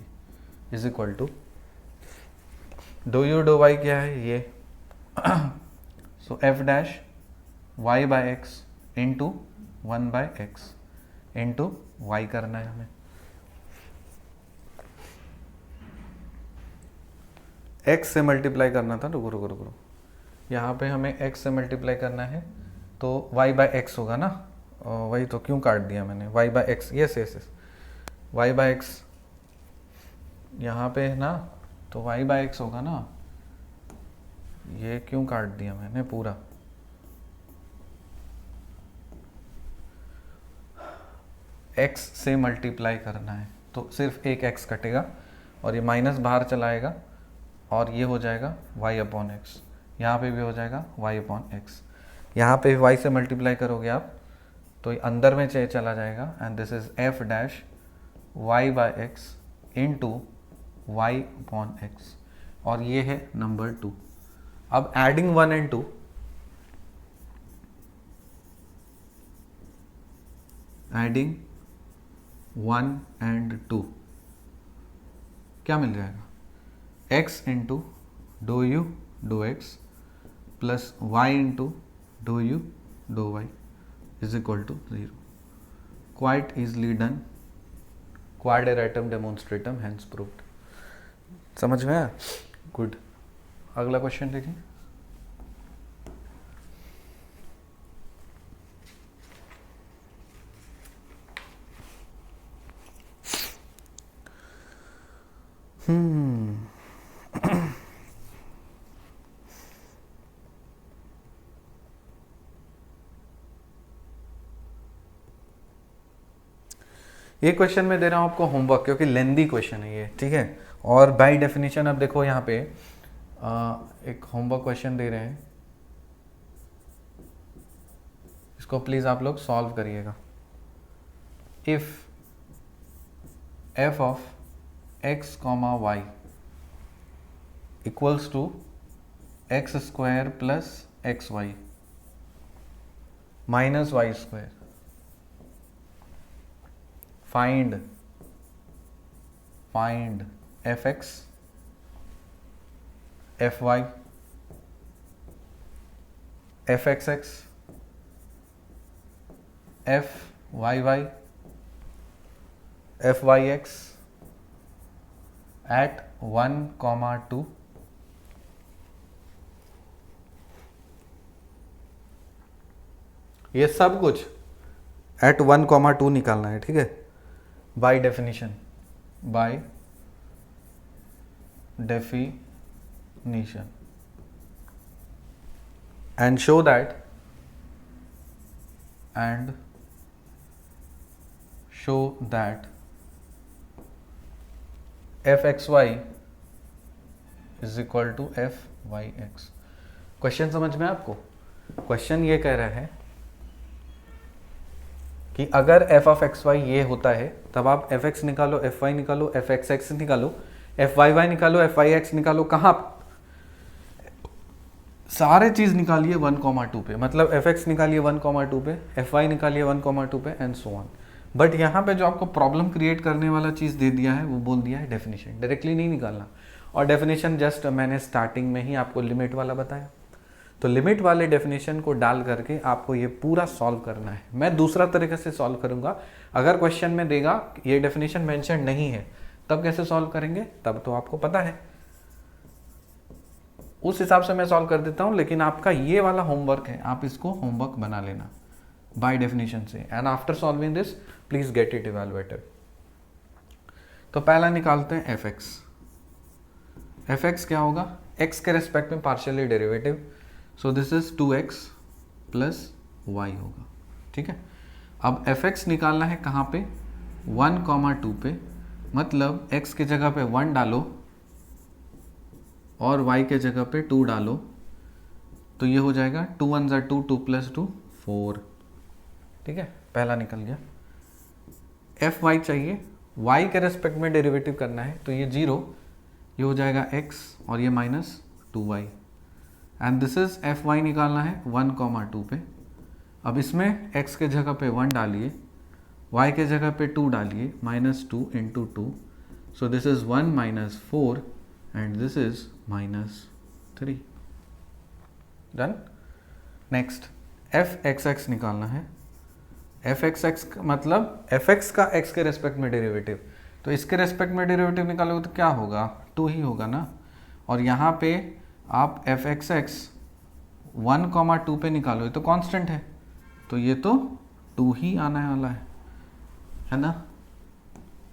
is equal to, dou you dou y क्या है ये, so f dash y by x into 1/x into Y करना है हमें। x से multiply करना था, रुको रुको रुको, यहाँ पे हमें x से मल्टीप्लाई करना है तो y/x होगा ना, वही तो क्यों काट दिया मैंने, y/x, yes yes yes, y/x यहाँ पे है ना, तो y/x होगा ना, ये क्यों काट दिया मैंने पूरा, x से मल्टीप्लाई करना है तो सिर्फ एक x कटेगा और ये माइनस बाहर चलाएगा और ये हो जाएगा y/x, यहाँ पे भी हो जाएगा y/x, यहाँ पे y से मल्टीप्लाई करोगे आप तो ये अंदर में चला जाएगा and this is f dash y/x into y/x और ये है नंबर 2। अब एडिंग 1 and 2, एडिंग 1 and 2 क्या मिल जाएगा, x into dou you dou x plus y into dou you dou y is equal to 0। Quite easily done, क्वाड्रेटम डेमोन्स्ट्रेटम hence proved. समझ में आया? गुड। अगला क्वेश्चन देखिए। ये क्वेश्चन में दे रहा हूं आपको होमवर्क, क्योंकि लेंदी क्वेश्चन है ये, ठीक है। और बाय डेफिनेशन अब देखो यहाँ पे एक होमवर्क क्वेश्चन दे रहे हैं, इसको प्लीज आप लोग सॉल्व करिएगा। If f of x, y equals to x² plus xy minus y², find fx, fy, fxx, fyy, fyx at 1, 2 ये सब कुछ at 1, 2 निकालना है, ठीक है। By definition and show that fxy is equal to fyx। Question समझ में आपको? क्वेश्चन ये कह रहा है कि अगर f ऑफ xy ये होता है तब आप fx निकालो, fy निकालो, fxx निकालो, fyy निकालो, fyx निकालो, कहाँ सारे चीज निकालिए 1, 2 पे, मतलब fx निकालिए 1, 2 पे, fy निकालिए 1, 2 पे एंड सो ऑन। बट यहाँ पे जो आपको प्रॉब्लम क्रिएट करने वाला चीज दे दिया है वो बोल दिया है डेफिनेशन, डायरेक्टली नहीं निकालना। और डेफिनेशन जस्ट मैंने स्टार्टिंग में ही आपको लिमिट वाला बताया, तो लिमिट वाले डेफिनेशन को डाल करके आपको ये पूरा सॉल्व करना है। मैं दूसरा तरीके से सॉल्व करूंगा, अगर क्वेश्चन में देगा ये डेफिनेशन मेंशन नहीं है तब कैसे सॉल्व करेंगे, तब तो आपको पता है, उस हिसाब से मैं सॉल्व कर देता हूं। लेकिन आपका ये वाला होमवर्क है, आप इसको होमवर्क बना लेना बाय डेफिनेशन से, and after solving this please get it evaluated. तो पहला निकालते हैं fx। fx क्या होगा, x के रेस्पेक्ट में partially derivative, so this is 2x plus y होगा, ठीक है। अब fx निकालना है कहाँ पे, 1, 2 पे, मतलब x की जगह पे 1 डालो और y के जगह पे 2 डालो, तो ये हो जाएगा 2 1 2, 2 + 2 4, ठीक है। पहला निकल गया। fy चाहिए, y के रेस्पेक्ट में डेरिवेटिव करना है, तो ये 0, ये हो जाएगा x और ये -2y, and this is fy निकालना है 1, 2 पे। अब इसमें x के जगह पे 1 डालिए, y के जगह पे 2 डालिए, -2 × 2, सो this is 1 - 4 and this is -3। Done. Next fxx निकालना है, एफ एक्स मतलब एफ एक्स का एक्स के रेस्पेक्ट में डेरिवेटिव, तो इसके रेस्पेक्ट में डेरिवेटिव निकालोगे तो क्या होगा, 2 ही होगा ना। और यहाँ पे आप एफ एक्स 1, 2 पे निकालोगे तो कांस्टेंट है, तो ये तो 2 ही आने वाला है ना,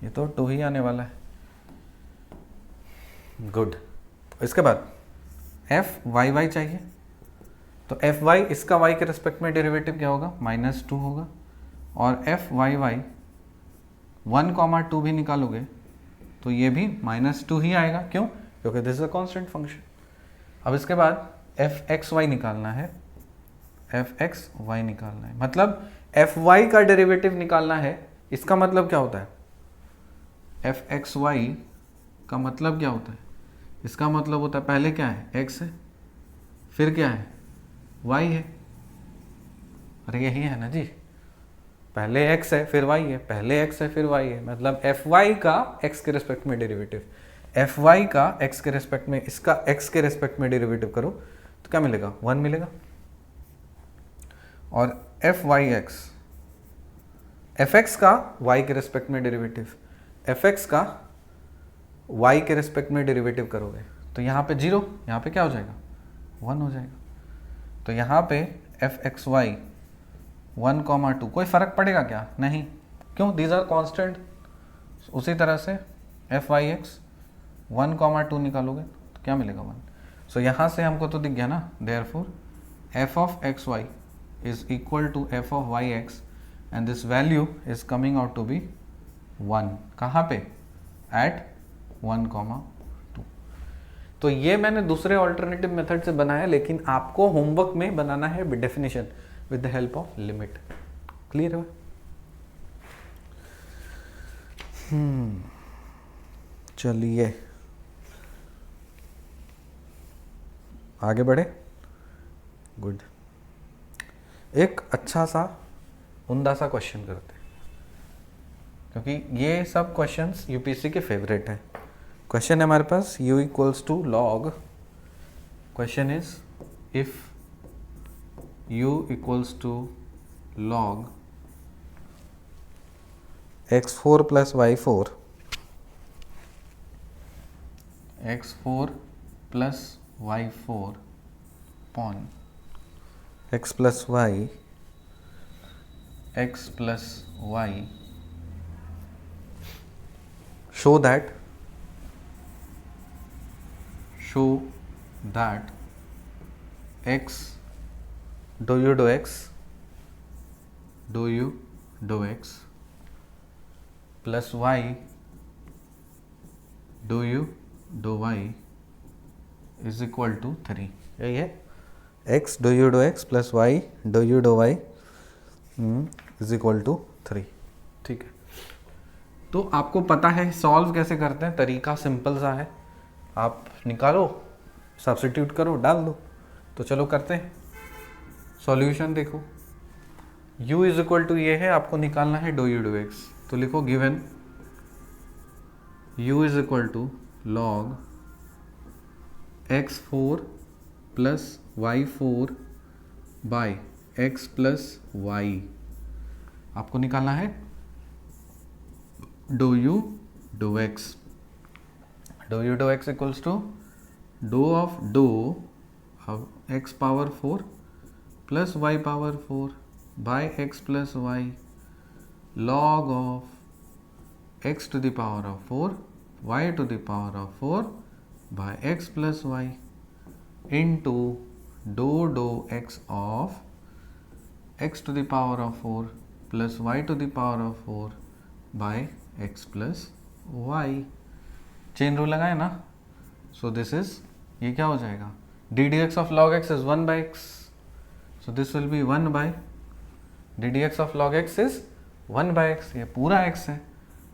ये तो 2 ही आने वाला है। गुड। इसके बाद एफ वाई वाई चाहिए, तो एफ वाई इसका वाई के रेस्पेक्ट में डेरिवेटिव क्या होगा, -2 होगा। और एफ वाई वाई 1, 2 भी निकालोगे तो ये भी -2 ही आएगा। क्यों? क्योंकि this is a constant function. अब इसके बाद एफ एक्स वाई निकालना है, एफ एक्स वाई निकालना है, मतलब एफ वाई का डेरिवेटिव निकालना है। इसका मतलब क्या होता है, एफ एक्स वाई का मतलब क्या होता है, इसका मतलब होता है पहले क्या है, एक्स है, फिर क्या है, वाई है। अरे यही है ना जी, पहले एक्स है फिर वाई है, पहले एक्स है फिर वाई है, मतलब एफ वाई का एक्स के रेस्पेक्ट में डेरिवेटिव, एफ वाई का एक्स के रेस्पेक्ट में, इसका एक्स के रेस्पेक्ट में डेरिवेटिव करो तो क्या मिलेगा, 1 मिलेगा। और F Y X, F X का वाई के रेस्पेक्ट में डेरिवेटिव, एफ एक्स का वाई के रेस्पेक्ट में डेरिवेटिव करोगे तो यहाँ पे 0, यहाँ पे क्या हो जाएगा, 1 हो जाएगा। तो यहाँ पे एफ एक्स वाई 1, 2 कोई फ़र्क पड़ेगा क्या, नहीं, क्यों, दीज आर कांस्टेंट। उसी तरह से एफ वाई एक्स 1, 2 निकालोगे तो क्या मिलेगा, 1। सो यहाँ से हमको तो दिख गया ना, therefore F of X Y is equal to F of Y X and this value is coming out to be 1। कहाँ पे, एट 1, 2। तो ये मैंने दूसरे ऑल्टरनेटिव मेथड से बनाया, लेकिन आपको होमवर्क में बनाना है definition with the help of limit. Clear है? चलिए आगे बढ़े। गुड। एक अच्छा सा उम्दा सा क्वेश्चन करते हैं, क्योंकि ये सब क्वेश्चंस यूपीएससी के फेवरेट हैं। क्वेश्चन है हमारे पास u equals to log, question is if u equals to log x4 plus y4, x4 plus y4 upon x plus y, x plus y, show that x, do you do x, do you do x plus y, do you do y is equal to 3। यही है, x do you do x plus y do you do y is equal to 3। ठीक है, तो आपको पता है solve कैसे करते हैं, तरीका सिंपल सा है, आप निकालो, सब्स्टिट्यूट करो, डाल दो। तो चलो करते हैं सॉल्यूशन। देखो u इज इक्वल टू ये है, आपको निकालना है डो यू डू एक्स, तो लिखो given u is equal to log x4 plus y4 by x plus y। आपको निकालना है dou you dou x, dou you dou x equals to dou of dou of x power 4 plus y power 4 by x plus y log of x to the power of 4 y to the power of 4 by x plus y into dou x of x to the power of 4 plus y to the power of 4 by x plus y। Chain rule लगाए ना, so this is, ये क्या हो जाएगा, D D X of log x is 1 by x, so this will be 1 by D D X of log x is 1 by x, ये पूरा x है,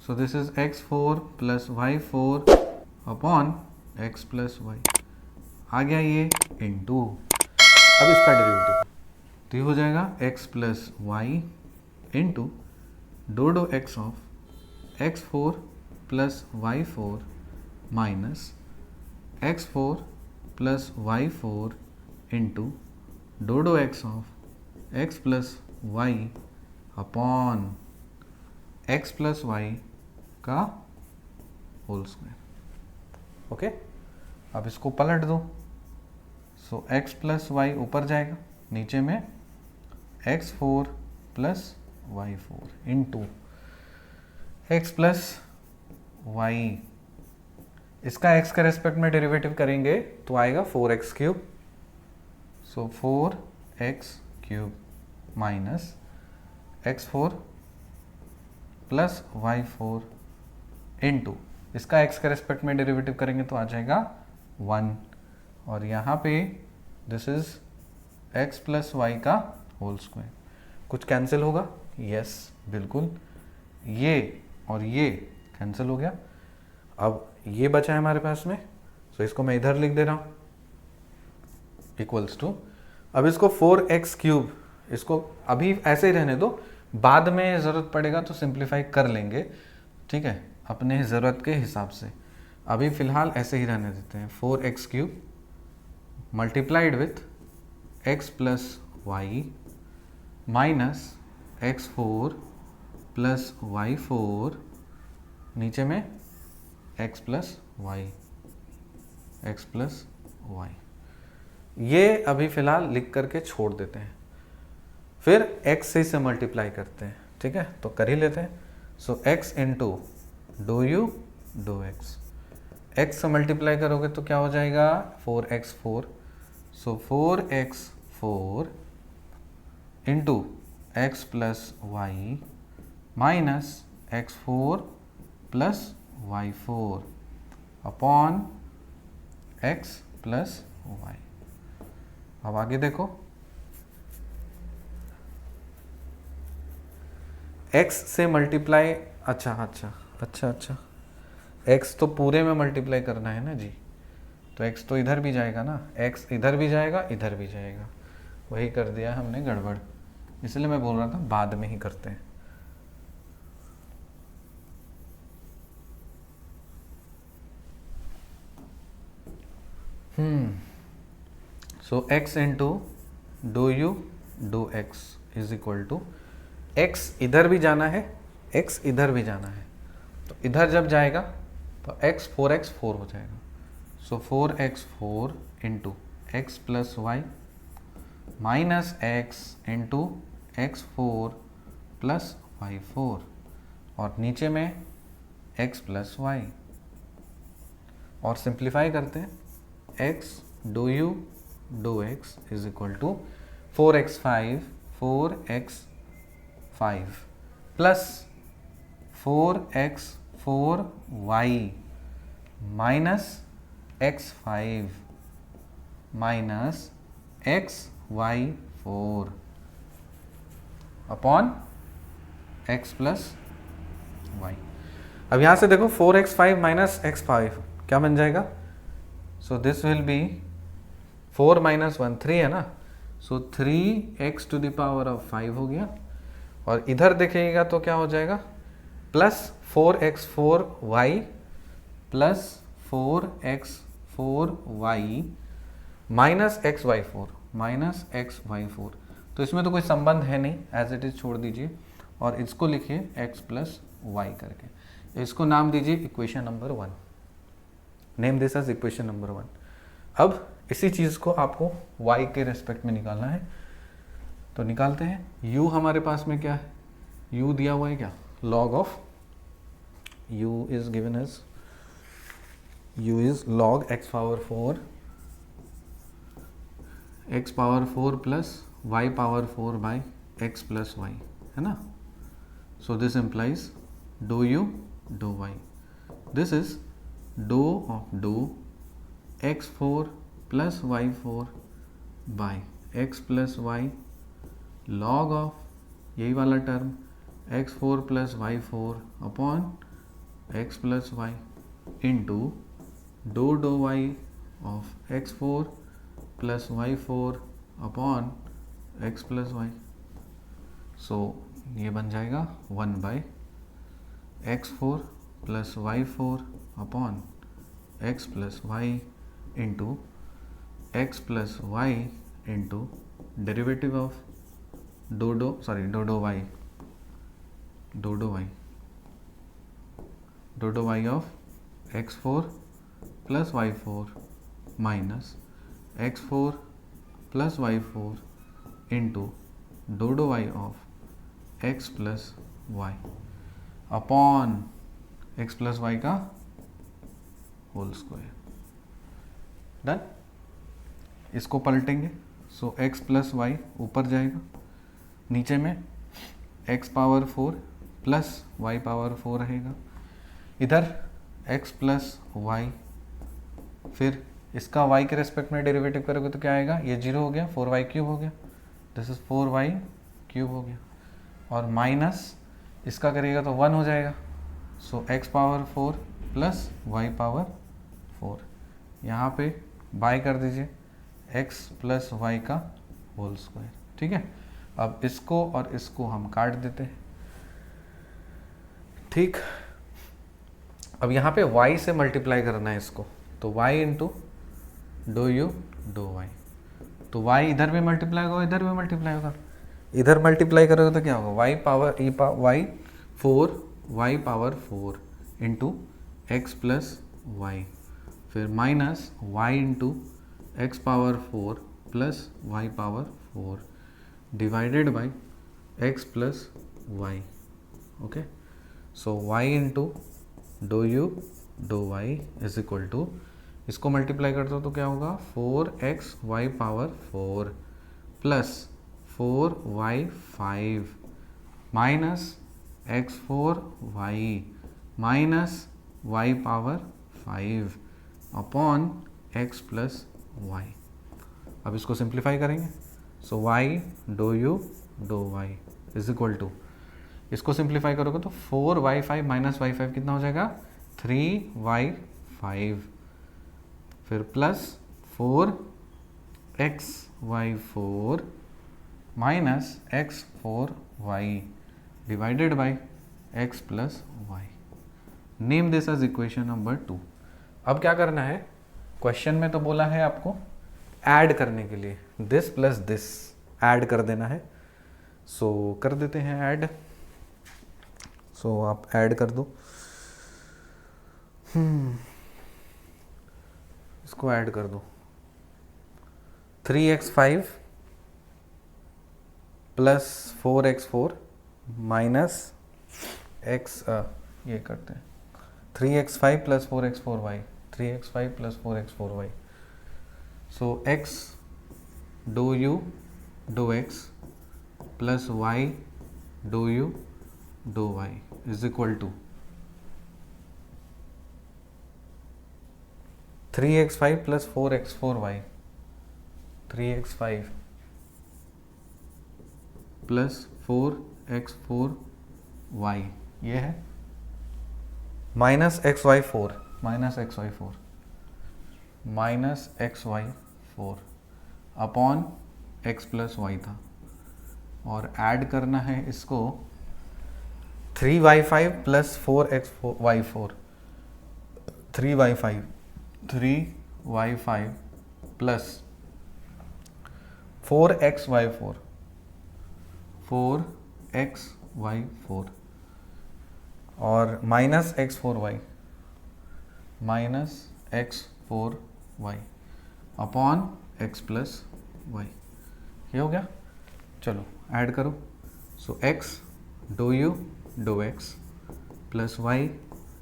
so this is x4 plus y4 upon x plus y। आ गया ये into, अब इसका derivative तो ये हो जाएगा x plus y into dou x of x4 plus y4 minus x4 plus y4 into dou x of x plus y upon X plus Y का whole square. Okay, अब इसको पलट दो। सो एक्स प्लस वाई ऊपर जाएगा, नीचे में X four plus Y four into x plus Y, इसका एक्स के रेस्पेक्ट में डेरिवेटिव करेंगे तो आएगा 4x cube. So 4x cube minus X four plus Y four into, इसका एक्स के रेस्पेक्ट में डेरिवेटिव करेंगे तो आ जाएगा 1, और यहाँ पे this is X plus Y का होल स्क्वायर। कुछ कैंसिल होगा? यस, बिल्कुल, ये और ये कैंसिल हो गया। अब ये बचा है हमारे पास में, सो इसको मैं इधर लिख दे रहा हूँ इक्वल्स टू, अब इसको 4x क्यूब, इसको अभी ऐसे ही रहने दो, बाद में ज़रूरत पड़ेगा तो सिंप्लीफाई कर लेंगे, ठीक है, अपने ज़रूरत के हिसाब से। अभी फ़िलहाल ऐसे ही रहने देते हैं। 4x cube multiplied with x plus Y minus X four plus Y four, नीचे में x plus Y, X plus Y, ये अभी फ़िलहाल लिख करके छोड़ देते हैं, फिर x से इसे मल्टीप्लाई करते हैं, ठीक है, तो कर ही लेते हैं। So x into dou you dou X, x से मल्टीप्लाई करोगे तो क्या हो जाएगा 4x4, so 4x4 into x plus Y minus x4 plus Y four upon x plus Y. अब आगे देखो, x से मल्टीप्लाई, अच्छा, x तो पूरे में मल्टीप्लाई करना है ना जी, तो x तो इधर भी जाएगा ना, x इधर भी जाएगा, इधर भी जाएगा, वही कर दिया हमने गड़बड़, इसलिए मैं बोल रहा था बाद में ही करते हैं। So x into dou you dou x is equal to, x इधर भी जाना है, x इधर भी जाना है, तो इधर जब जाएगा तो x 4x4 हो जाएगा। So 4x4 into x plus Y minus x into x four plus Y four, और नीचे में x प्लस वाई, और सिंप्लीफाई करते हैं, x dou you dou x is equal to 4x5 plus 4x4y minus x5 minus xy4 upon x plus Y. अब यहाँ से देखो 4x5 माइनस x5 क्या बन जाएगा, so this will be 4 minus 1 3 है ना, सो 3x to the power of 5 हो गया, और इधर देखिएगा तो क्या हो जाएगा plus 4x4y plus 4x4y minus xy4, तो इसमें तो कोई संबंध है नहीं, एज इट इज छोड़ दीजिए, और इसको लिखिए x प्लस वाई करके, इसको नाम दीजिए equation number 1, name this as equation number 1। अब इसी चीज़ को आपको y के रेस्पेक्ट में निकालना है, तो निकालते हैं। u हमारे पास में क्या है, u दिया हुआ है क्या, log of u is given as u is log x power 4 plus y power 4 by x plus y, है ना। So this implies dou you dou y, this is dou of dou x4 plus y4 by x plus y log of यही वाला term x4 plus y4 upon x plus y into dou y of x4 plus y4 upon x plus y. So ये बन जाएगा 1 by x4 plus y4 upon x plus y into x plus y into derivative of dou y dou Y of x4 plus y4 minus x4 plus y4 into dou Y of x plus y upon x plus Y का whole square. Done. इसको पलटेंगे, so x plus y ऊपर जाएगा, नीचे में x power 4 plus y power 4 रहेगा, इधर x plus y, फिर इसका y के रेस्पेक्ट में डेरिवेटिव करोगे तो क्या आएगा, ये 0 हो गया, 4y क्यूब हो गया, दिस इज 4y क्यूब हो गया, और माइनस इसका करिएगा तो 1 हो जाएगा, सो x power 4 plus y power 4, यहाँ पे बाय कर दीजिए x प्लस वाई का होल स्क्वायर। ठीक है, अब इसको और इसको हम काट देते हैं। ठीक, अब यहाँ पे y से मल्टीप्लाई करना है इसको, तो y into dou you dou y, तो y इधर भी मल्टीप्लाई होगा, इधर भी मल्टीप्लाई होगा, इधर मल्टीप्लाई करोगे तो क्या होगा, y power y 4 y power 4 into x plus y, फिर minus y into x power 4 plus y power 4 divided by x plus y. Okay, so y into dou you dou y is equal to, इसको multiply करते हो तो क्या होगा, 4x y power 4 plus 4y 5 minus x4 y minus y power 5 upon x plus y। अब इसको simplify करेंगे, सो y dou you dou y is equal to, इसको सिंप्लीफाई करोगे तो 4y5 माइनस y5 कितना हो जाएगा, 3y5, फिर plus 4xy4 minus x4y divided by x plus y. Name this as equation number 2। अब क्या करना है, क्वेश्चन में तो बोला है आपको ऐड करने के लिए, दिस प्लस दिस ऐड कर देना है, सो कर देते हैं ऐड। सो आप ऐड कर दो, इसको ऐड कर दो, 3x5 plus 4x4 minus x, ये करते हैं 3x5 plus 4x4y, 3x5 plus 4x4y, so x dou you dou x plus y dou you dou y is equal to 3x5 plus 4x4y, 3x5 plus 4x4y ये है, minus xy4 minus xy4 minus xy4 upon x plus y था, और add करना है इसको 3y5 plus 4xy4, 3y5 plus 4xy4 और minus x4y upon x plus Y. ये हो गया, चलो ऐड करो, so x dou you dou x plus y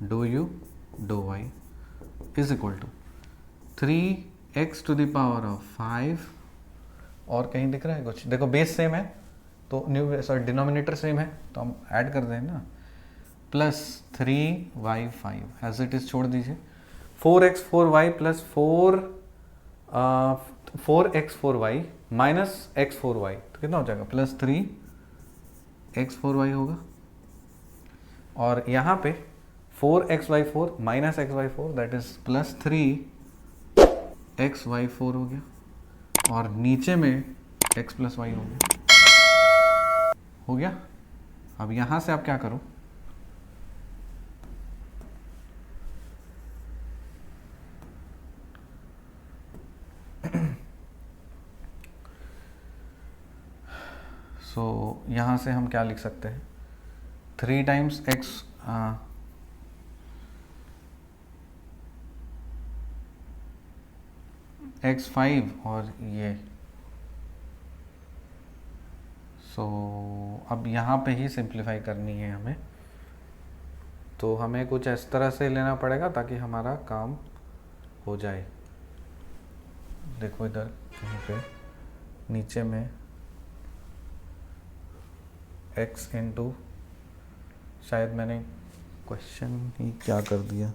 dou you dou y is equal to 3x to the power of 5, और कहीं दिख रहा है कुछ, देखो बेस सेम है तो डिनोमिनेटर सेम है तो हम ऐड कर दें ना, plus 3y5 as it is छोड़ दीजिए, 4x4y plus 4x4y minus x4y, तो कितना हो जाएगा, प्लस 3x4y होगा, और यहाँ पे 4xy4 minus xy4 that is plus 3xy4 हो गया, और नीचे में x प्लस वाई हो गया। अब यहाँ से आप क्या करो, सो यहाँ से हम क्या लिख सकते हैं, 3 टाइम्स एक्स, x5 और ये, सो अब यहाँ पे ही सिंप्लीफाई करनी है हमें, तो हमें कुछ इस तरह से लेना पड़ेगा ताकि हमारा काम हो जाए। देखो इधर कहीं पे नीचे में x इंटू, शायद मैंने क्वेश्चन ही क्या कर दिया,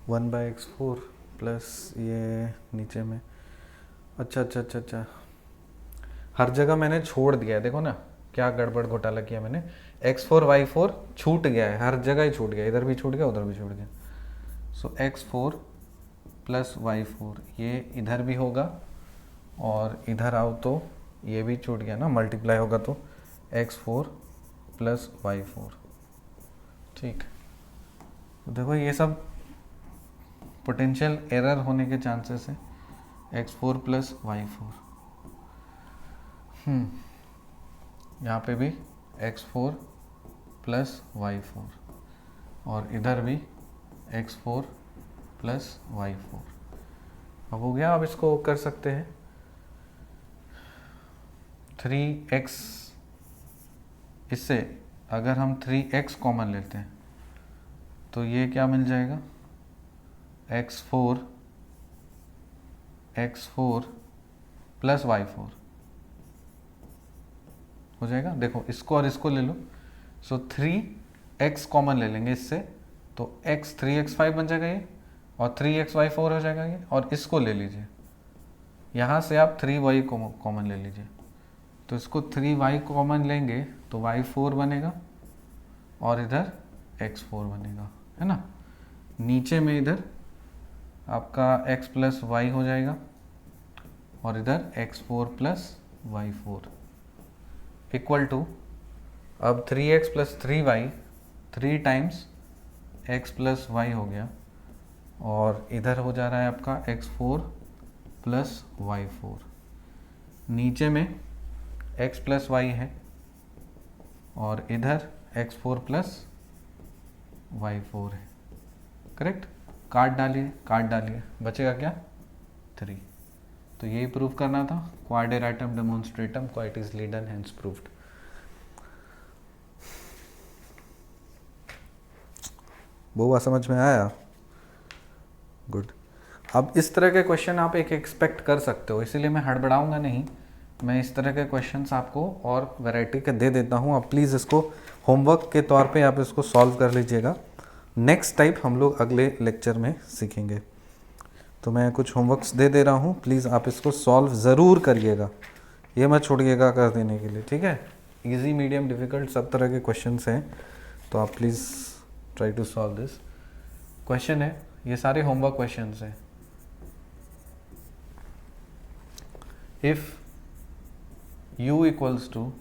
one by x four plus ये नीचे में, अच्छा, हर जगह मैंने छोड़ दिया है, देखो ना क्या गड़बड़ घोटाला किया मैंने, x4 y4 छूट गया है, हर जगह ही छूट गया, इधर भी छूट गया उधर भी छूट गया। सो x4 प्लस y4 ये इधर भी होगा, और इधर आओ तो ये भी छूट गया ना, मल्टीप्लाई होगा तो x4 प्लस y4, ठीक। तो देखो ये सब पोटेंशियल एरर होने के चांसेस है, x4 प्लस y4, यहाँ पे भी x4 प्लस y4 और इधर भी x4 प्लस y4। अब हो गया, अब इसको कर सकते हैं 3x, इससे अगर हम 3x कॉमन लेते हैं तो ये क्या मिल जाएगा, x4 प्लस y4 हो जाएगा। देखो इसको और इसको ले लो, सो 3x कॉमन ले लेंगे इससे, तो x 3x5 बन जाएगा ये, और 3xy4 हो जाएगा ये, और इसको ले लीजिए, यहाँ से आप 3y कॉमन ले लीजिए, तो इसको 3y कॉमन लेंगे तो y4 बनेगा और इधर x4 बनेगा, है ना। नीचे में इधर आपका x प्लस वाई हो जाएगा और इधर x4 plus y4 equal to, अब 3x plus 3y 3 times x plus y हो गया, और इधर हो जा रहा है आपका x4 प्लस y4, नीचे में x प्लस वाई है और इधर x4 प्लस y4 है, करेक्ट। काट डालिए, बचेगा क्या, 3। तो यही प्रूव करना था, क्वाड्रेटम डेमोन्स्ट्रेटम quite easily done, hence proved. बहुआ समझ में आया, गुड। अब इस तरह के क्वेश्चन आप एक एक्सपेक्ट कर सकते हो, इसीलिए मैं हड़बड़ाऊंगा नहीं, मैं इस तरह के क्वेश्चंस आपको और वैरायटी के दे देता हूँ। आप प्लीज़ इसको होमवर्क के तौर पे आप इसको सॉल्व कर लीजिएगा, नेक्स्ट टाइप हम लोग अगले लेक्चर में सीखेंगे। तो मैं कुछ होमवर्क्स दे दे रहा हूँ, प्लीज़ आप इसको सॉल्व ज़रूर करिएगा, ये मत छोड़िएगा कर देने के लिए, ठीक है। इजी, मीडियम, डिफ़िकल्ट सब तरह के क्वेश्चंस हैं, तो आप please try to solve this. Question है, ये सारे होमवर्क क्वेश्चंस हैं। If u equals to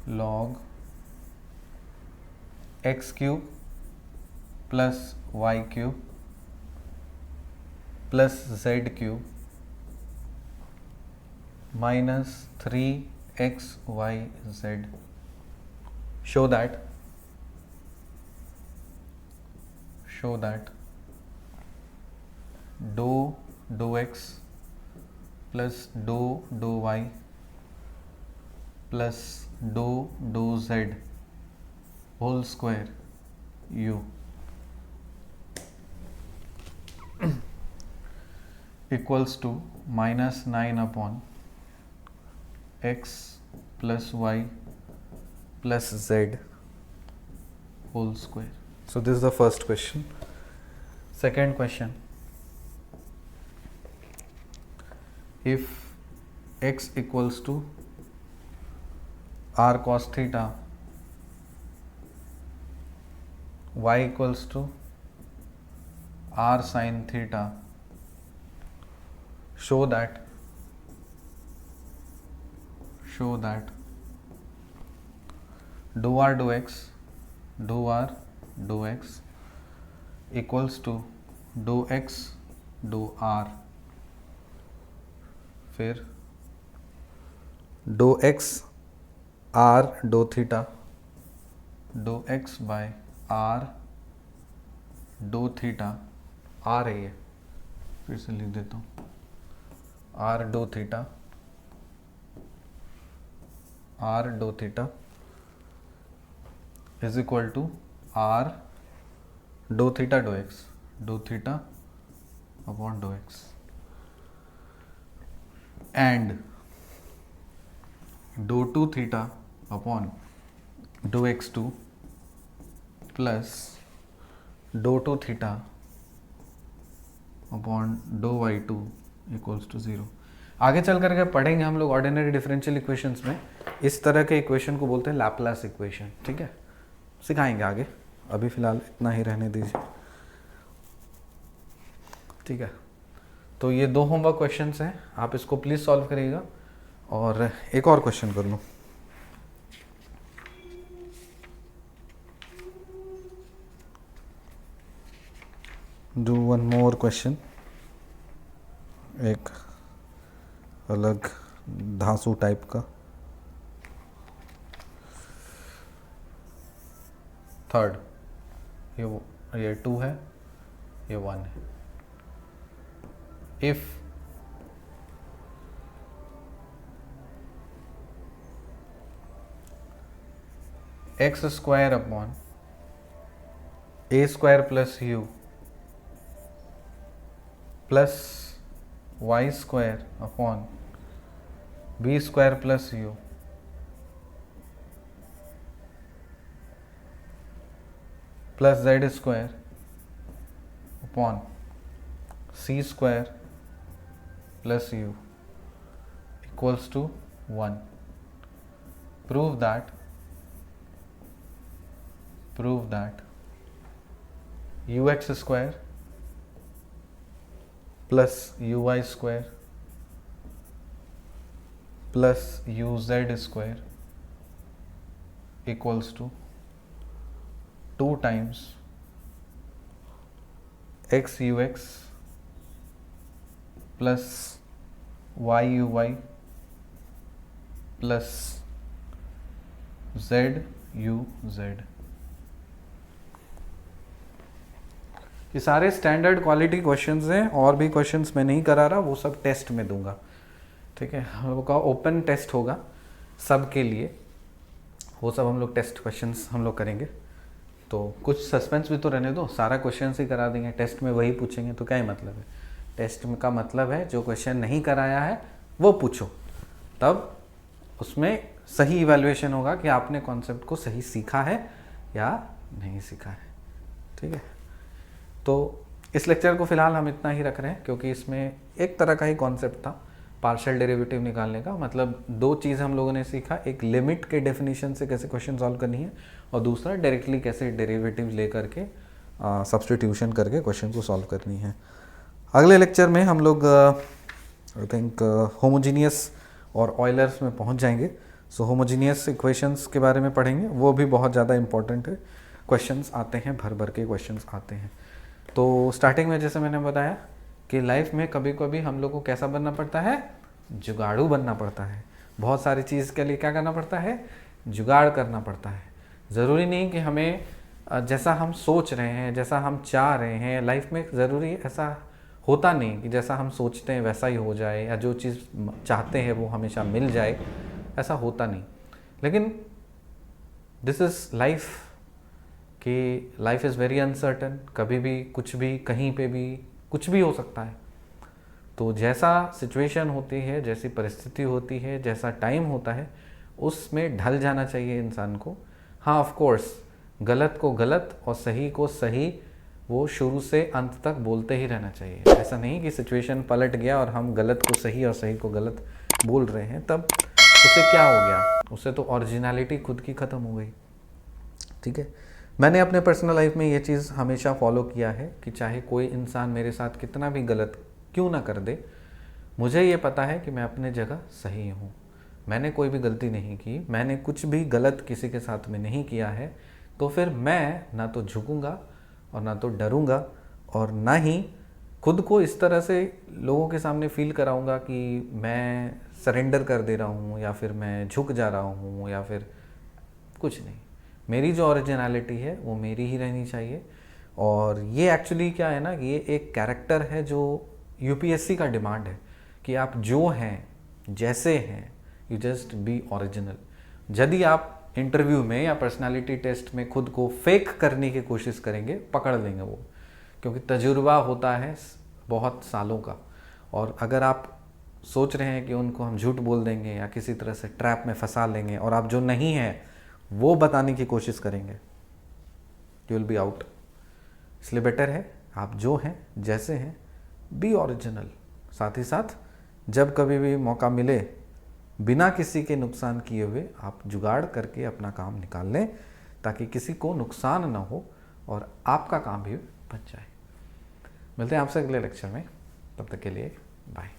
log x cube plus y cube plus z cube minus 3xyz, show that dou x plus dou y plus dou z whole square u equals to -9 upon x plus y plus z whole square. So this is the first question. Second question, if x equals to r cos theta, y equals to r sin theta, show that dou r dou x dou r dou x equals to dou x dou r, फिर dou x r dou theta, dou x by r dou theta, r है ये, फिर से लिख देता हूँ, r dou theta, r dou theta is equal to r dou theta dou theta upon dough x, and dou two theta upon dough x two plus dou two theta upon dough y two equals to 0। आगे चल करके पढ़ेंगे हम लोग ordinary differential equations में इस तरह के इक्वेशन को बोलते हैं लैपलास इक्वेशन, ठीक है, सिखाएंगे आगे, अभी फ़िलहाल इतना ही रहने दीजिए, ठीक है। तो ये 2 होमवर्क क्वेश्चंस हैं, आप इसको प्लीज़ सॉल्व करिएगा। और एक और क्वेश्चन कर लूँ, डू वन मोर क्वेश्चन, एक अलग धांसू टाइप का, थर्ड, ये 2 है, ये 1 है। If x square upon a square plus u plus y square upon b square plus u plus z square upon c square plus u equals to 1, prove that u x square plus u y square plus u z square equals to 2 times x u x plus y u y plus z u z. ये सारे standard quality questions हैं, और भी questions मैं नहीं करा रहा, वो सब टेस्ट में दूंगा, ठीक है। हम लोग का ओपन टेस्ट होगा सब के लिए, वो सब हम लोग टेस्ट क्वेश्चंस हम लोग करेंगे। तो कुछ सस्पेंस भी तो रहने दो, सारा क्वेश्चंस ही करा देंगे, टेस्ट में वही पूछेंगे तो क्या ही मतलब है। टेस्ट में का मतलब है जो क्वेश्चन नहीं कराया है वो पूछो, तब उसमें सही इवैल्यूएशन होगा कि आपने कॉन्सेप्ट को सही सीखा है या नहीं सीखा है, ठीक है। तो इस लेक्चर को फिलहाल हम इतना ही रख रहे हैं, क्योंकि इसमें एक तरह का ही कॉन्सेप्ट था पार्शियल डेरिवेटिव निकालने का। मतलब 2 चीज़ हम लोगों ने सीखा, एक लिमिट के डेफिनेशन से कैसे क्वेश्चन सॉल्व करनी है, और दूसरा डायरेक्टली कैसे डेरिवेटिव ले करके सब्स्टिट्यूशन करके क्वेश्चन को सॉल्व करनी है। अगले लेक्चर में हम लोग आई थिंक होमोजीनियस और ऑयलर्स में पहुंच जाएंगे। सो होमोजीनियस इक्वेशंस के बारे में पढ़ेंगे, वो भी बहुत ज़्यादा इंपॉर्टेंट है, क्वेश्चंस आते हैं, भर भर के क्वेश्चंस आते हैं। तो स्टार्टिंग में जैसे मैंने बताया कि लाइफ में कभी कभी हम लोग को कैसा बनना पड़ता है, जुगाड़ू बनना पड़ता है। बहुत सारी चीज़ के लिए क्या करना पड़ता है, जुगाड़ करना पड़ता है। ज़रूरी नहीं कि हमें जैसा हम सोच रहे हैं, जैसा हम चाह रहे हैं लाइफ में, ज़रूरी ऐसा होता नहीं कि जैसा हम सोचते हैं वैसा ही हो जाए, या जो चीज़ चाहते हैं वो हमेशा मिल जाए, ऐसा होता नहीं। लेकिन दिस इज़ लाइफ, कि लाइफ इज़ वेरी अनसर्टन, कभी भी कुछ भी कहीं पे भी कुछ भी हो सकता है। तो जैसा सिचुएशन होती है, जैसी परिस्थिति होती है, जैसा टाइम होता है, उसमें ढल जाना चाहिए इंसान को। हाँ, ऑफ कोर्स गलत को गलत और सही को सही वो शुरू से अंत तक बोलते ही रहना चाहिए। ऐसा नहीं कि सिचुएशन पलट गया और हम गलत को सही और सही को गलत बोल रहे हैं, तब उसे क्या हो गया, उससे तो ओरिजिनलिटी खुद की ख़त्म हो गई, ठीक है। मैंने अपने पर्सनल लाइफ में ये चीज़ हमेशा फॉलो किया है कि चाहे कोई इंसान मेरे साथ कितना भी गलत क्यों ना कर दे, मुझे ये पता है कि मैं अपने जगह सही हूँ। मैंने कोई भी गलती नहीं की, मैंने कुछ भी गलत किसी के साथ में नहीं किया है, तो फिर मैं ना तो झुकूंगा और ना तो डरूंगा और ना ही खुद को इस तरह से लोगों के सामने फील कराऊंगा कि मैं सरेंडर कर दे रहा हूँ या फिर मैं झुक जा रहा हूँ या फिर कुछ नहीं। मेरी जो ओरिजिनलिटी है वो मेरी ही रहनी चाहिए। और ये एक्चुअली क्या है ना कि ये एक कैरेक्टर है जो यूपीएससी का डिमांड है कि आप जो हैं जैसे हैं यू जस्ट बी ओरिजिनल। यदि आप इंटरव्यू में या पर्सनालिटी टेस्ट में खुद को फेक करने की कोशिश करेंगे पकड़ लेंगे वो, क्योंकि तजुर्बा होता है बहुत सालों का। और अगर आप सोच रहे हैं कि उनको हम झूठ बोल देंगे या किसी तरह से ट्रैप में फंसा लेंगे और आप जो नहीं हैं वो बताने की कोशिश करेंगे, यू विल बी आउट। इसलिए बेटर है आप जो हैं जैसे हैं बी ओरिजिनल। साथ ही साथ जब कभी भी मौका मिले बिना किसी के नुकसान किए हुए आप जुगाड़ करके अपना काम निकाल लें ताकि किसी को नुकसान ना हो और आपका काम भी बन जाए। मिलते हैं आपसे अगले लेक्चर में, तब तक के लिए बाय।